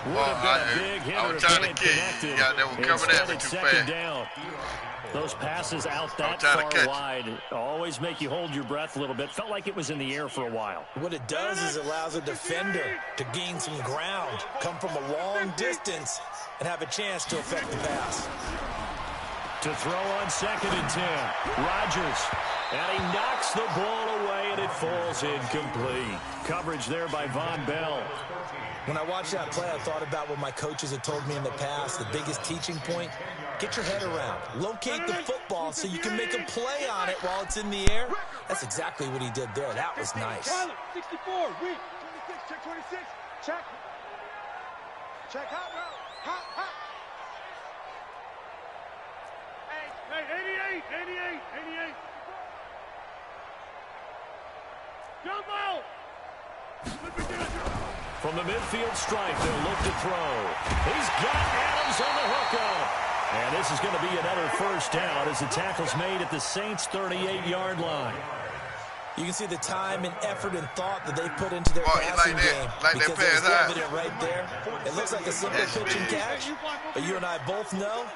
Would have been a big hitter if they had connected. Yeah, they were coming at me too fast. Down. Those passes out that far wide always make you hold your breath a little bit. Felt like it was in the air for a while. What it does is it allows a defender to gain some ground, come from a long distance, and have a chance to affect the pass. To throw on 2nd and 10. Rodgers. And he knocks the ball away, and it falls incomplete. Coverage there by Von Bell. When I watched that play, I thought about what my coaches had told me in the past. The biggest teaching point, get your head around. Locate the football so you can make a play on it while it's in the air. That's exactly what he did there. That was nice. 64, weak. 26, check 26. Check. Check hot route. Hot, hot. Hey, 88. Jumbo! From the midfield stripe, they'll look to throw. He's got Adams on the hookup. And this is going to be another first down as the tackle's made at the Saints' 38-yard line. You can see the time and effort and thought that they put into their passing game. Because it's evident right there. It looks like a simple pitch and catch, but you and I both know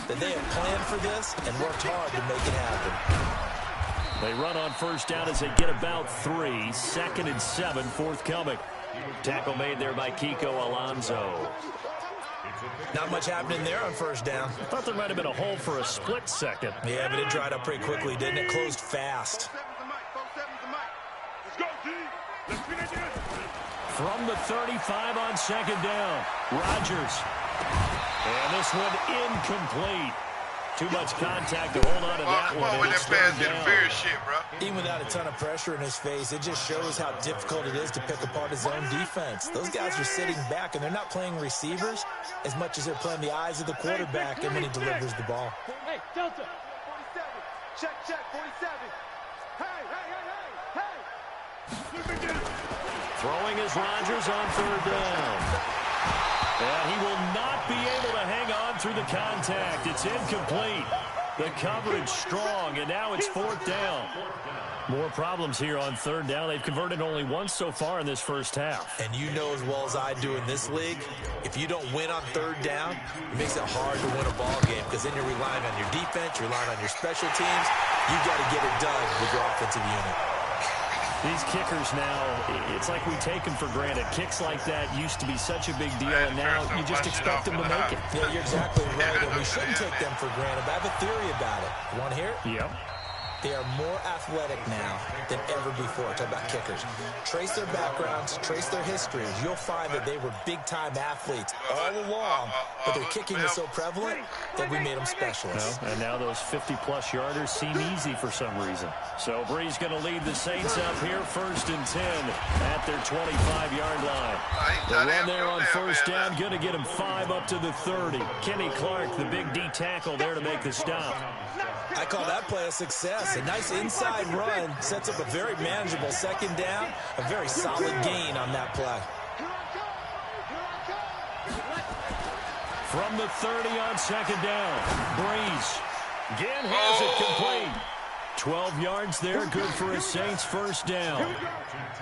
that they have planned for this and worked hard to make it happen. They run on first down as they get about 3. 2nd and 7, forthcoming. Tackle made there by Kiko Alonso. Not much happening there on first down. I thought there might have been a hole for a split second. Yeah, but it dried up pretty quickly, didn't it? Closed fast. From the 35 on 2nd down, Rodgers. And this one incomplete. Too much contact to hold on to that one. With that pass interference shit, bro. Even without a ton of pressure in his face, it just shows how difficult it is to pick apart his own defense. Those guys are sitting back, and they're not playing receivers as much as they're playing the eyes of the quarterback and when he delivers the ball. Hey, Delta. 47. Check, 47. Hey. Throwing is Rodgers on 3rd down. And he will not be able to hang on through the contact. It's incomplete. The coverage strong, and now it's 4th down. More problems here on 3rd down. They've converted only once so far in this first half. And you know as well as I do in this league, if you don't win on 3rd down, it makes it hard to win a ball game because then you're relying on your defense, you're relying on your special teams. You've got to get it done with your offensive unit. These kickers now, it's like we take them for granted. Kicks like that used to be such a big deal, and now you just expect them to make it. Yeah, you're exactly right, and we shouldn't take them for granted. But I have a theory about it. You want to hear it? Yep. They are more athletic now than ever before. Talk about kickers. Trace their backgrounds, trace their histories. You'll find that they were big-time athletes all along, but their kicking is so prevalent that we made them specialists. And now those 50-plus yarders seem easy for some reason. So Bree's going to lead the Saints up here 1st and 10 at their 25-yard line. The run there on first down, going to get him 5 up to the 30. Kenny Clark, the big D tackle there to make the stop. I call that play a success. A nice inside run sets up a very manageable 2nd down. A very solid gain on that play. From the 30 on 2nd down, Breeze again has it complete. 12 yards there, good for a Saints first down.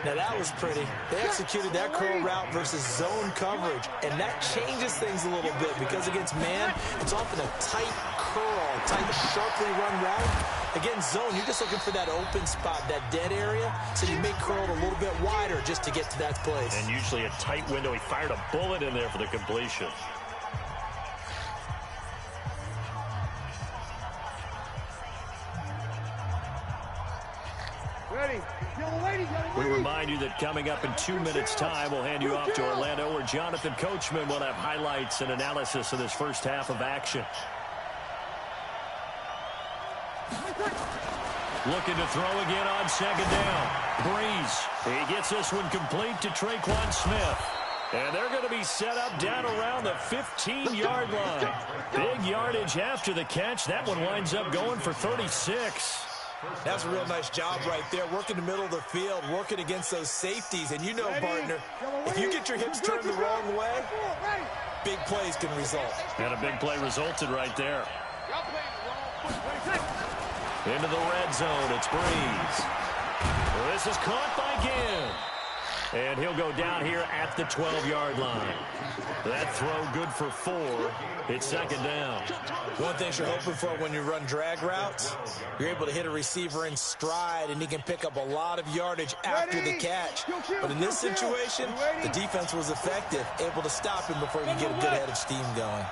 Now that was pretty. They executed that curl route versus zone coverage, and that changes things a little bit because against man, it's often a tight curl, tight, sharply run route. Against zone, you're just looking for that open spot, that dead area, so you may curl it a little bit wider just to get to that place. And usually a tight window. He fired a bullet in there for the completion. We remind you that coming up in 2 minutes' time, we'll hand you off to Orlando, where Jonathan Coachman will have highlights and analysis of this first half of action. Looking to throw again on second down. Breeze. He gets this one complete to Traquan Smith. And they're going to be set up down around the 15-yard line. Big yardage after the catch. That one winds up going for 36. That's a real nice job right there, working the middle of the field, working against those safeties. And you know, partner, if you get your hips turned the wrong way, big plays can result. And a big play resulted right there. Into the red zone, it's Breeze. This is caught by Ginn. And he'll go down here at the 12-yard line. That throw good for 4. It's second down. One thing you're hoping for when you run drag routes, you're able to hit a receiver in stride, and he can pick up a lot of yardage after the catch. But in this situation, the defense was effective, able to stop him before he could get a good head of steam going.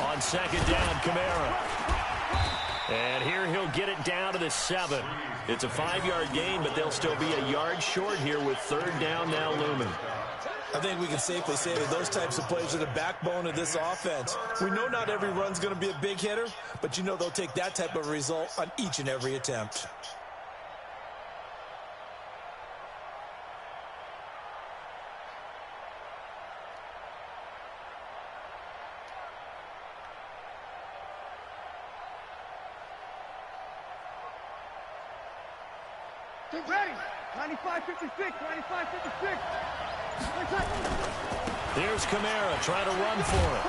On second down, Kamara. And here he'll get it down to the 7. It's a 5-yard gain, but they'll still be a yard short here with third down now looming. I think we can safely say that those types of plays are the backbone of this offense. We know not every run's going to be a big hitter, but you know they'll take that type of result on each and every attempt. Get ready. 95-56, 95-56. There's Kamara trying to run for it.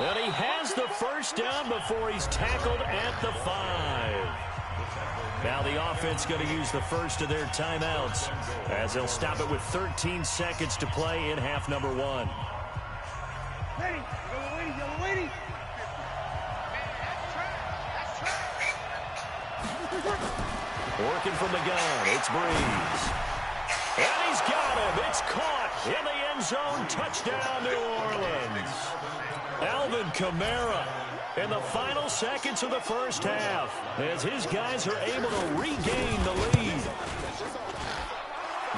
And he has the first down before he's tackled at the 5. Now the offense going to use the first of their timeouts as they'll stop it with 13 seconds to play in half number 1. Ready. Yellow lady, yellow lady. Working from the gun, it's Breeze. And he's got him. It's caught in the end zone. Touchdown, New Orleans. Alvin Kamara in the final seconds of the first half as his guys are able to regain the lead.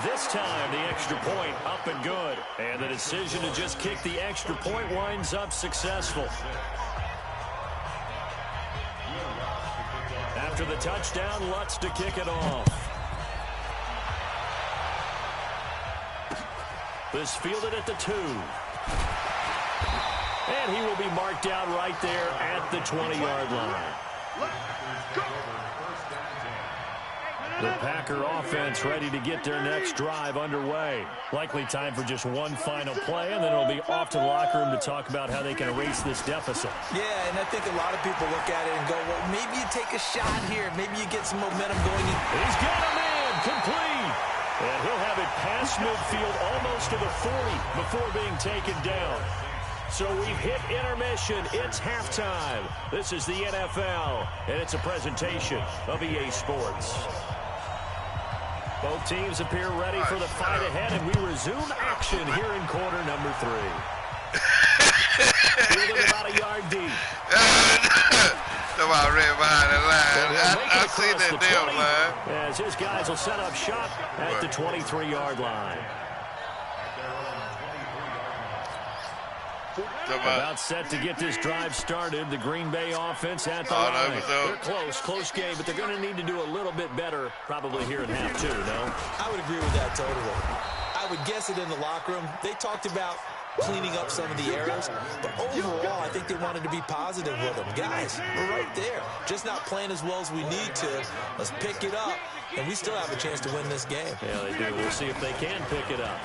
This time, the extra point up and good. And the decision to just kick the extra point winds up successful. After the touchdown, Lutz to kick it off. This fielded at the 2. And he will be marked out right there at the 20-yard line. The Packer offense ready to get their next drive underway. Likely time for just one final play, and then it'll be off to the locker room to talk about how they can erase this deficit. Yeah, and I think a lot of people look at it and go, well, maybe you take a shot here. Maybe you get some momentum going. He's got a man complete. And he'll have it past midfield almost to the 40 before being taken down. So we've hit intermission. It's halftime. This is the NFL, and it's a presentation of EA Sports. Both teams appear ready for the fight ahead, and we resume action here in quarter number 3. Fielded about a yard deep. Somebody ran behind the line. I see that damn line. As his guys will set up shop at the 23-yard line. About set to get this drive started. The Green Bay offense at the line. They're close game, but they're going to need to do a little bit better probably here in half 2, no? I would agree with that totally. I would guess it in the locker room. They talked about cleaning up some of the errors, but overall, I think they wanted to be positive with them. Guys, we're right there. Just not playing as well as we need to. Let's pick it up, and we still have a chance to win this game. Yeah, they do. We'll see if they can pick it up.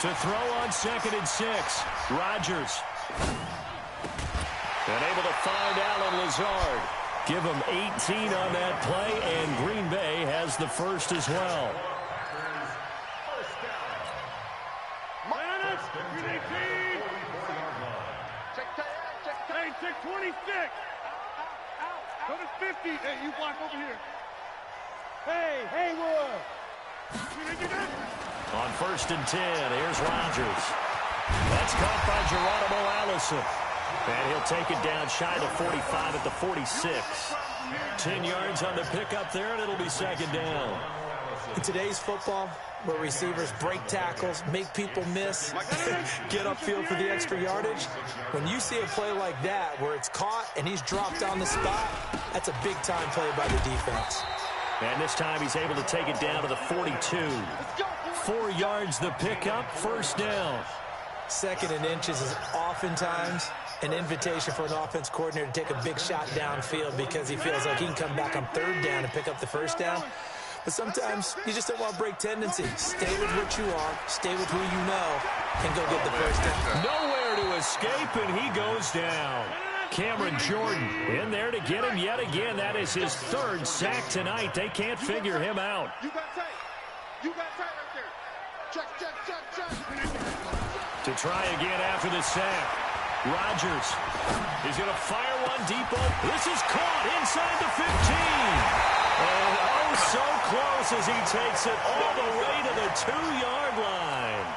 To throw on 2nd and 6, Rodgers. And able to find Allen Lazard. Give him 18 on that play, and Green Bay has the first as well. Hey, 626. Go to 50. Hey, you block over here. Hey, Haywood. On 1st and 10, here's Rodgers. That's caught by Geronimo Allison. And he'll take it down shy of 45 at the 46. 10 yards on the pickup there, and it'll be second down. In today's football, where receivers break tackles, make people miss, get upfield for the extra yardage, when you see a play like that where it's caught and he's dropped on the spot, that's a big-time play by the defense. And this time he's able to take it down to the 42. 4 yards the pickup, first down. Second and inches is oftentimes an invitation for an offense coordinator to take a big shot downfield because he feels like he can come back on third down and pick up the first down. But sometimes you just don't want to break tendency. Stay with what you are, stay with who you know, and go get the first down. Nowhere to escape, and he goes down. Cameron Jordan in there to get him yet again. That is his third sack tonight. They can't figure him out. You got tight. You got tight right there. Check, check, check, check. To try again after the sack. Rodgers is going to fire one deep open. This is caught inside the 15. And oh, so close as he takes it all the way to the 2-yard line.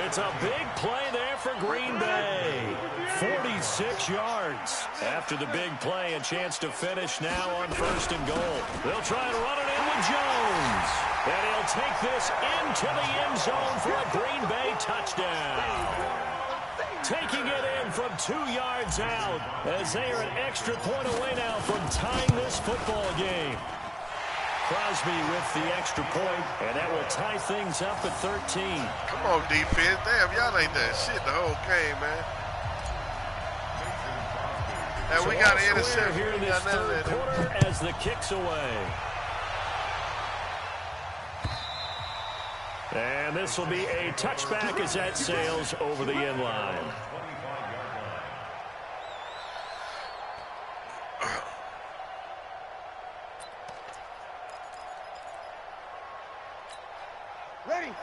It's a big play there for Green Bay. 46 yards. After the big play, a chance to finish now on first and goal. They'll try and run it in with Jones. And he'll take this into the end zone for a Green Bay touchdown. Taking it in from 2 yards out as they are an extra point away now from tying this football game. Crosby with the extra point, and that will tie things up at 13. Come on, defense. Damn, y'all ain't that shit the whole game, man. And we got an interception here in this third quarter as the kick's away. And this will be a touchback as that sails over the end line.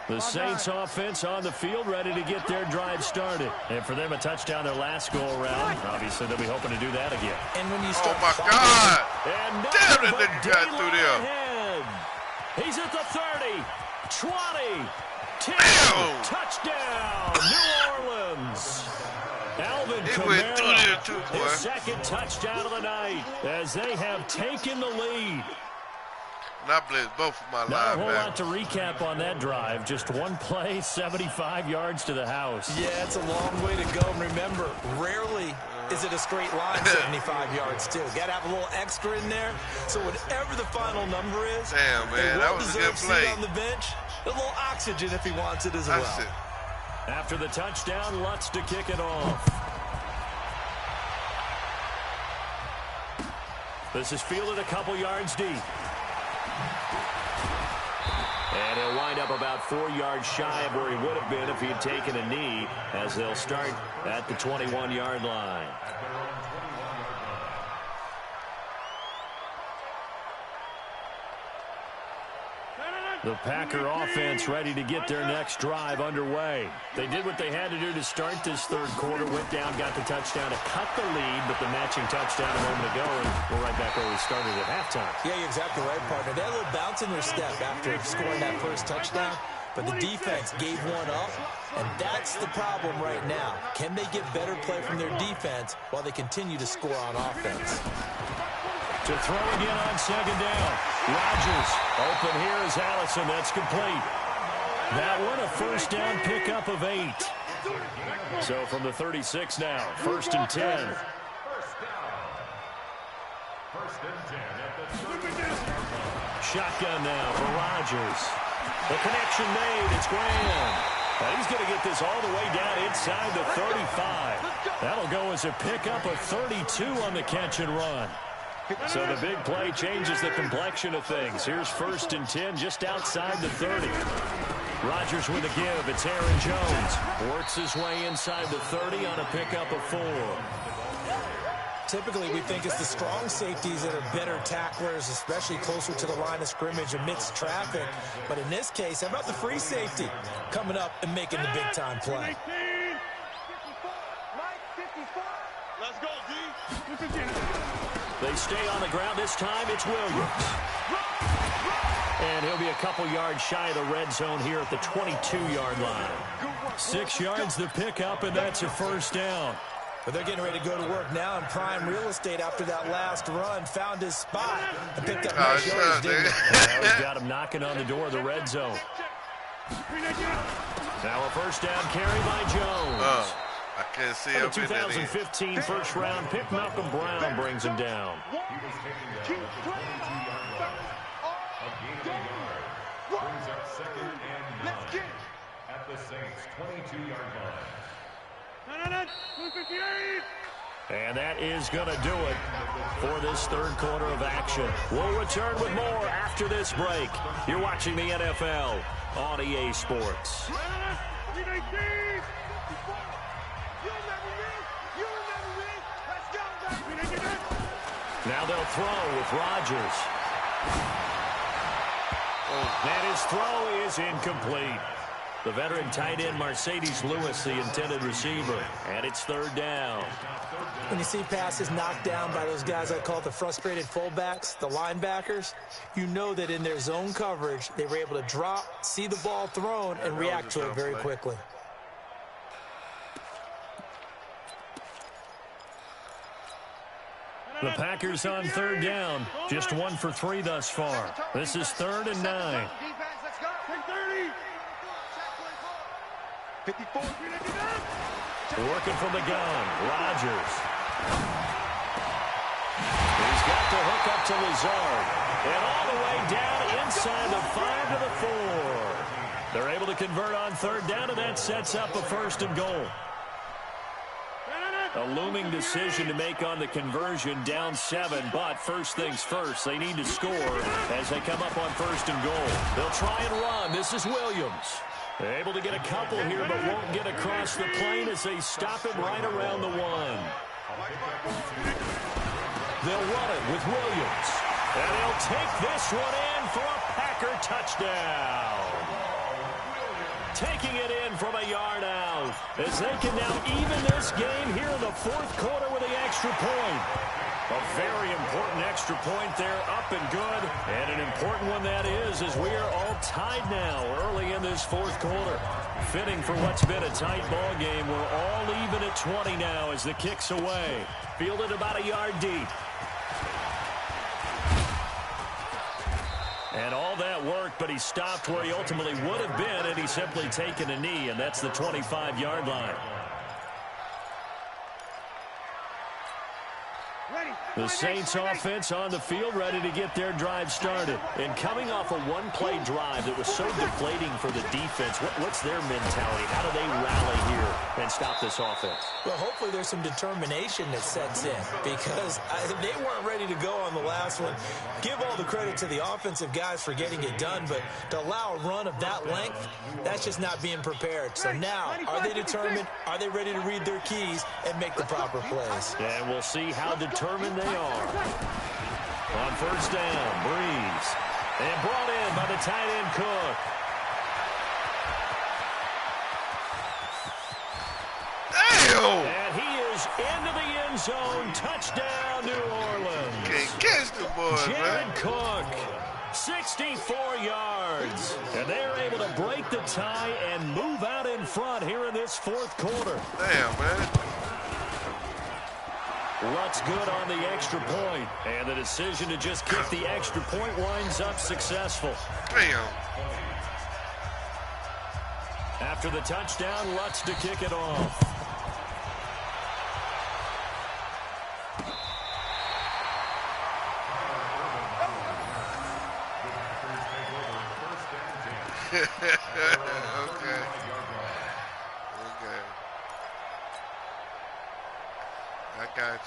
The Saints offense on the field, ready to get their drive started. And for them, a touchdown their last go-around. Obviously, they'll be hoping to do that again. And when you start oh, my God. And damn it, nigga got through there. Ahead. He's at the 30, 20, 10, damn. Touchdown, New Orleans. Alvin he went through there too, boy. His second touchdown of the night as they have taken the lead. And I blitz both of my linebackers. Not a whole lot to recap on that drive. Just one play, 75 yards to the house. Yeah, it's a long way to go. And remember, rarely is it a straight line 75 yards, too. Got to have a little extra in there. So whatever the final number is, damn, man, that was a good play. On the bench, a little oxygen if he wants it as well. That's it. After the touchdown, Lutz to kick it off. This is fielded a couple yards deep. And he'll wind up about 4 yards shy of where he would have been if he had taken a knee, as they'll start at the 21-yard line. The Packer offense ready to get their next drive underway. They did what they had to do to start this third quarter, went down, got the touchdown to cut the lead, but the matching touchdown a moment ago, and we're right back where we started at halftime. Yeah, you're exactly right, partner. They had a little bounce in their step after scoring that first touchdown, but the defense gave one up, and that's the problem right now. Can they get better play from their defense while they continue to score on offense? To throw again on second down. Rodgers open here is Allison. That's complete. That one a first down pickup of 8. So from the 36 now, 1st and 10. Shotgun now for Rodgers. The connection made. It's Graham. Now he's going to get this all the way down inside the 35. That'll go as a pickup of 32 on the catch and run. So the big play changes the complexion of things. Here's 1st and 10 just outside the 30. Rodgers with a give. It's Aaron Jones. Works his way inside the 30 on a pickup of 4. Typically, we think it's the strong safeties that are better tacklers, especially closer to the line of scrimmage amidst traffic. But in this case, how about the free safety coming up and making the big-time play? Let's go, D. They stay on the ground. This time it's Williams. And he'll be a couple yards shy of the red zone here at the 22-yard line. 6 yards the pickup, and that's a first down. But they're getting ready to go to work now in prime real estate after that last run. Found his spot and picked up nice yards. He's got him knocking on the door of the red zone. Now a first down carry by Jones. I can't see him. The 2015 first-round pick, Malcolm Brown, brings him down. Brings up 2nd and 9 at the Saints' 22-yard line. And that is going to do it for this third quarter of action. We'll return with more after this break. You're watching the NFL on EA Sports. Now they'll throw with Rodgers. And his throw is incomplete. The veteran tight end Mercedes Lewis, the intended receiver. And it's third down. When you see passes knocked down by those guys I call the frustrated fullbacks, the linebackers, you know that in their zone coverage, they were able to drop, see the ball thrown, and react to it very quickly. The Packers on third down. Just 1 for 3 thus far. This is 3rd and 9. 54. Working from the gun. Rodgers. He's got to hook up to Lazard. And all the way down inside the 5 to the 4. They're able to convert on third down, and that sets up a 1st and goal. A looming decision to make on the conversion, down 7, but first things first, they need to score as they come up on 1st and goal. They'll try and run. This is Williams. They're able to get a couple here, but won't get across the plane as they stop him right around the 1. They'll run it with Williams. And they'll take this one in for a Packer touchdown. Taking it in from a yard out as they can now even this game here in the 4th quarter with the extra point. A very important extra point there, up and good. And an important one that is, as we are all tied now early in this 4th quarter. Fitting for what's been a tight ball game. We're all even at 20 now as the kick's away. Fielded about a yard deep. And all that worked, but he stopped where he ultimately would have been had he simply taken a knee, and that's the 25-yard line. The Saints offense on the field, ready to get their drive started. And coming off a one-play drive that was so deflating for the defense, what's their mentality? How do they rally here and stop this offense? Well, hopefully there's some determination that sets in because they weren't ready to go on the last one. Give all the credit to the offensive guys for getting it done, but to allow a run of that length, that's just not being prepared. So now, are they determined? Are they ready to read their keys and make the proper plays? And we'll see how determined they are. On first down, Breeze. And brought in by the tight end Cook. Damn! And he is into the end zone. Touchdown, New Orleans. Can't catch the boy, Jared Cook, 64 yards. And they're able to break the tie and move out in front here in this 4th quarter. Damn, man. Rutt's good on the extra point, and the decision to just kick the extra point winds up successful. Damn. After the touchdown, Rutt's to kick it off. Okay. I got you.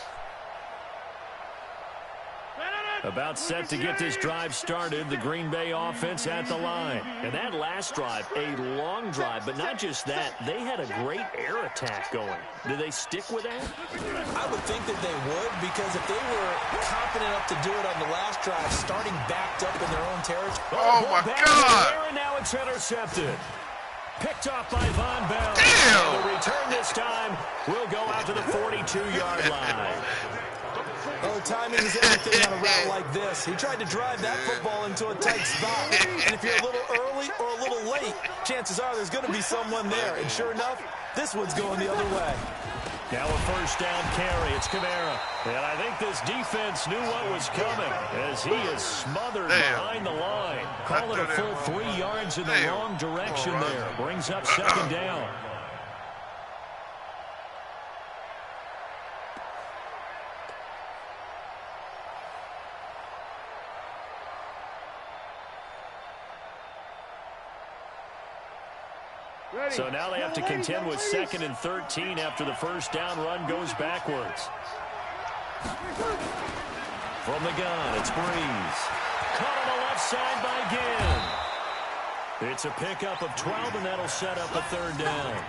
About set to get this drive started, the Green Bay offense at the line. And that last drive, a long drive, but not just that, they had a great air attack going. Do they stick with that? I would think that they would, because if they were confident enough to do it on the last drive, starting backed up in their own territory. Oh, my God. And now it's intercepted. Picked off by Von Bell. Damn. And the return this time will go out to the 42-yard line. Oh, timing is everything on a route like this. He tried to drive that football into a tight spot. And if you're a little early or a little late, chances are there's going to be someone there. And sure enough, this one's going the other way. Now a first down carry. It's Kamara. And I think this defense knew what was coming as he is smothered behind the line. Call it a full 3 yards in the wrong direction there. Brings up second down. So now they have to contend with 2nd and 13 after the first down run goes backwards. From the gun, it's Breeze. Caught on the left side by Ginn. It's a pickup of 12, and that'll set up a 3rd down.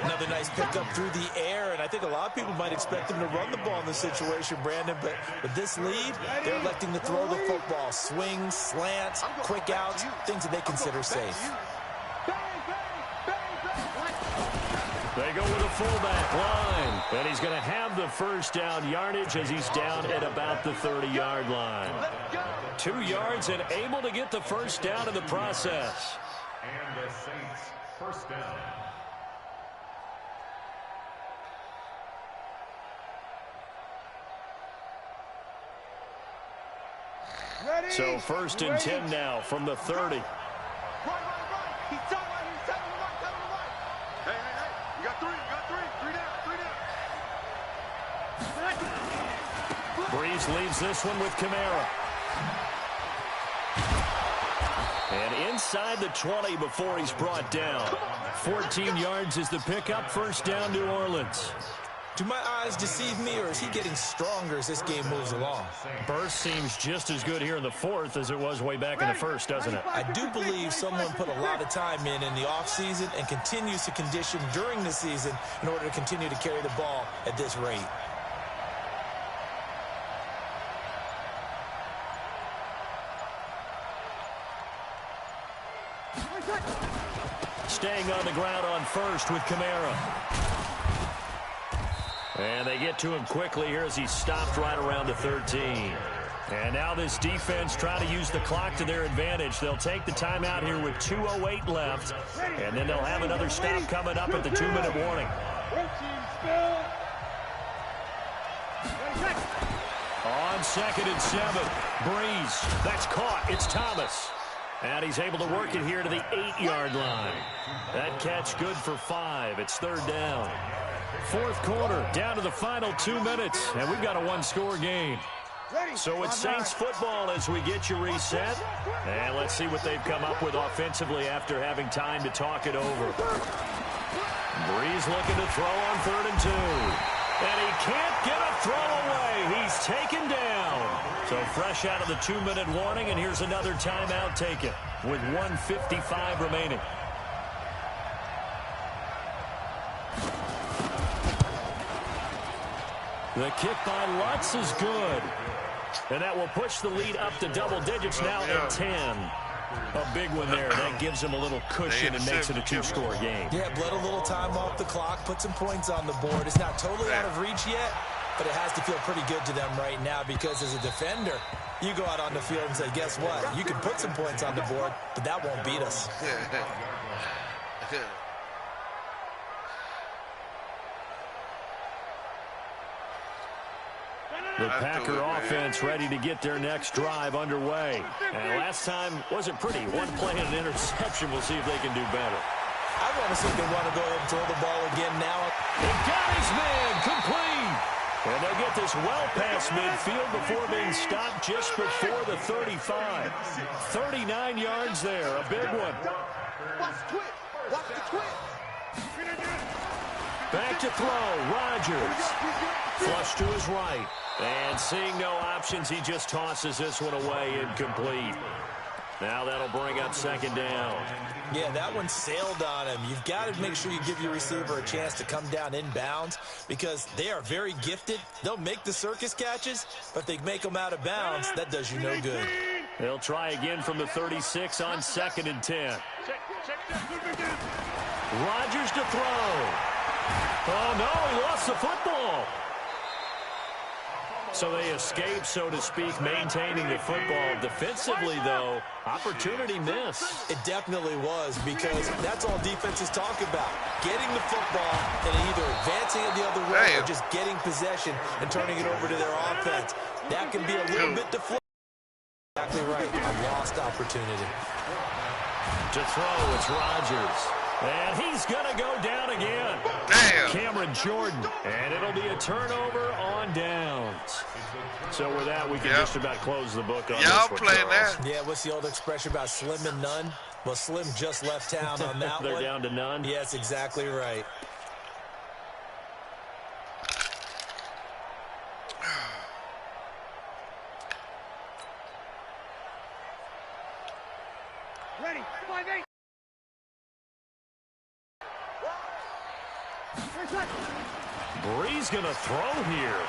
Another nice pickup through the air, and I think a lot of people might expect them to run the ball in this situation, Brandon, but with this lead, they're electing to throw the football. Swings, slants, quick outs, things that they consider safe. They go with a fullback line, and he's going to have the first down yardage as he's down at about the 30-yard line. 2 yards and able to get the first down in the process. And the Saints first down. So 1st and 10 now from the 30. Breeze leaves this one with Kamara. And inside the 20 before he's brought down. 14 yards is the pickup. First down, New Orleans. Do my eyes deceive me, or is he getting stronger as this game moves along? Burst seems just as good here in the 4th as it was way back in the 1st, doesn't it? I do believe someone put a lot of time in the offseason and continues to condition during the season in order to continue to carry the ball at this rate. Staying on the ground on first with Kamara. And they get to him quickly here as he's stopped right around the 13. And now this defense trying to use the clock to their advantage. They'll take the timeout here with 2:08 left. And then they'll have another stop coming up at the 2-minute warning. On 2nd and 7. Breeze. That's caught. It's Thomas. And he's able to work it here to the 8-yard line. That catch good for 5. It's 3rd down. 4th quarter, down to the final 2 minutes, and we've got a 1-score game. So it's Saints football as we get you reset. And let's see what they've come up with offensively after having time to talk it over. Breeze looking to throw on 3rd and 2. And he can't get a throw away. He's taken down. So fresh out of the 2-minute warning, and here's another timeout taken with 1:55 remaining. The kick by Lutz is good. And that will push the lead up to double digits now at 10. A big one there. That gives them a little cushion and makes it a 2-score game. Yeah, bled a little time off the clock, put some points on the board. It's not totally out of reach yet, but it has to feel pretty good to them right now because as a defender, you go out on the field and say, guess what? You can put some points on the board, but that won't beat us. The Packer offense ready to get their next drive underway. And last time wasn't pretty. One play and an interception. We'll see if they can do better. I want to see if they want to go ahead and throw the ball again now. He got his man complete. And they'll get this well past midfield before being stopped just before the 35. 39 yards there. A big one. Back to throw. Rodgers. Flush to his right. And seeing no options, he just tosses this one away incomplete. Now that'll bring up 2nd down. Yeah, that one sailed on him. You've got to make sure you give your receiver a chance to come down inbounds because they are very gifted. They'll make the circus catches, but if they make them out of bounds, that does you no good. They'll try again from the 36 on 2nd and 10. Rodgers to throw. Oh, no, he lost the football. So they escape, so to speak, maintaining the football. Defensively, though, opportunity miss. It definitely was, because that's all defenses talk about. Getting the football and either advancing it the other way or just getting possession and turning it over to their offense. That can be a little bit deflating. Exactly right. A lost opportunity. To throw, it's Rodgers. And he's going to go down again. Damn. Cameron Jordan. And it'll be a turnover on downs. So with that, we can just about close the book on y'all this one, playing that? Yeah, what's the old expression about slim and none? Well, Slim just left town on that They're one. down to none? Yes, exactly right. Ready, 5-8. Bree's going to throw here.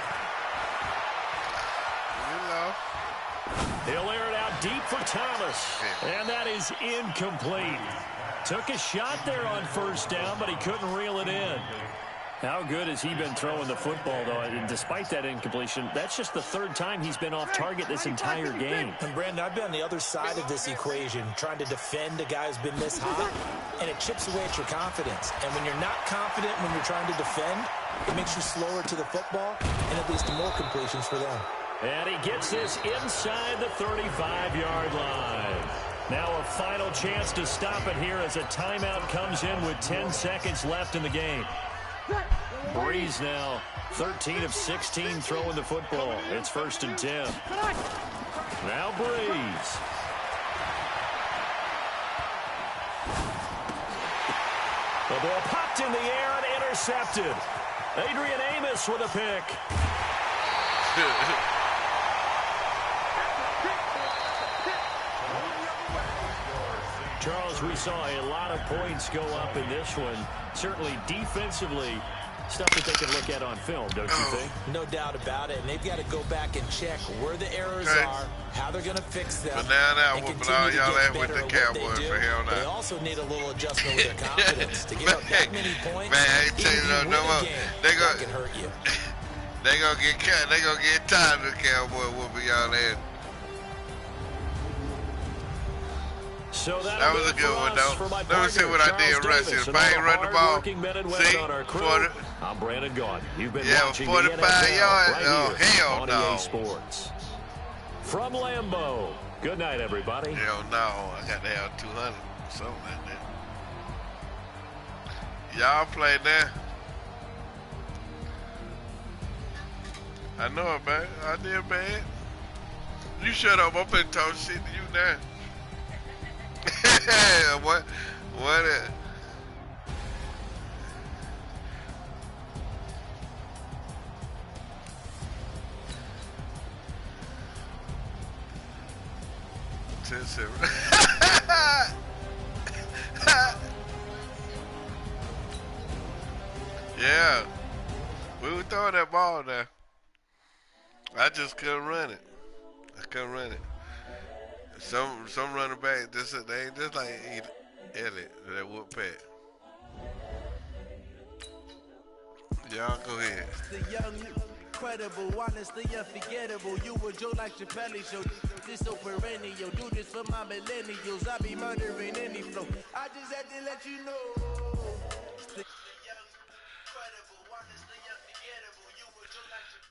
He'll air it out deep for Thomas. And that is incomplete. Took a shot there on first down, but he couldn't reel it in. How good has he been throwing the football, though? And despite that incompletion, that's just the third time he's been off target this entire game. And, Brandon, I've been on the other side of this equation, trying to defend a guy who's been this hot, and it chips away at your confidence. And when you're not confident when you're trying to defend, it makes you slower to the football, and it leads to more completions for them. And he gets this inside the 35-yard line. Now a final chance to stop it here as a timeout comes in with 10 seconds left in the game. Breeze now 13 of 16 throwing the football. It's 1st and 10. Now Breeze. The ball popped in the air and intercepted. Adrian Amos with a pick. Charles, we saw a lot of points go up in this one. Certainly defensively, stuff that they can look at on film, don't you think? No doubt about it. And they've got to go back and check where the errors are, how they're going to fix them. But now and whooping continue all to y'all get at with better the at what Cowboys they do. for hell They now. also need a little adjustment with their confidence. To give up that many points, man, I tell you even no win more. a game, They that can hurt you. They gonna get cut. They gonna get tired of the Cowboy whooping y'all ass. So that was a good one, though. Let me see what I did rushing. If I ain't run the ball, see, I'm Brandon Gaudin. You've been watching 45 the NFL yards. right Oh, here hell on no. EA Sports. From Lambeau, good night, everybody. Hell no. I got to have 200 something like that. Y'all play that? I know it, man. I did bad. You shut up. I'm finna talk shit to you now. What? Yeah, we were throwing that ball there. I just couldn't run it. I couldn't run it. Some running back, they ain't just like Elliott that whoop pat. Y'all go ahead. The young, incredible, honestly unforgettable. You were Joe like Chappelle show. This so perennial. Do this for my millennials. I be murdering any flow. I just had to let you know. The young, incredible, honestly unforgettable. You were Joe like Chappelle.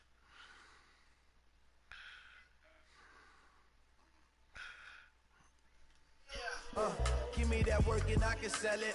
Give me that work and I can sell it.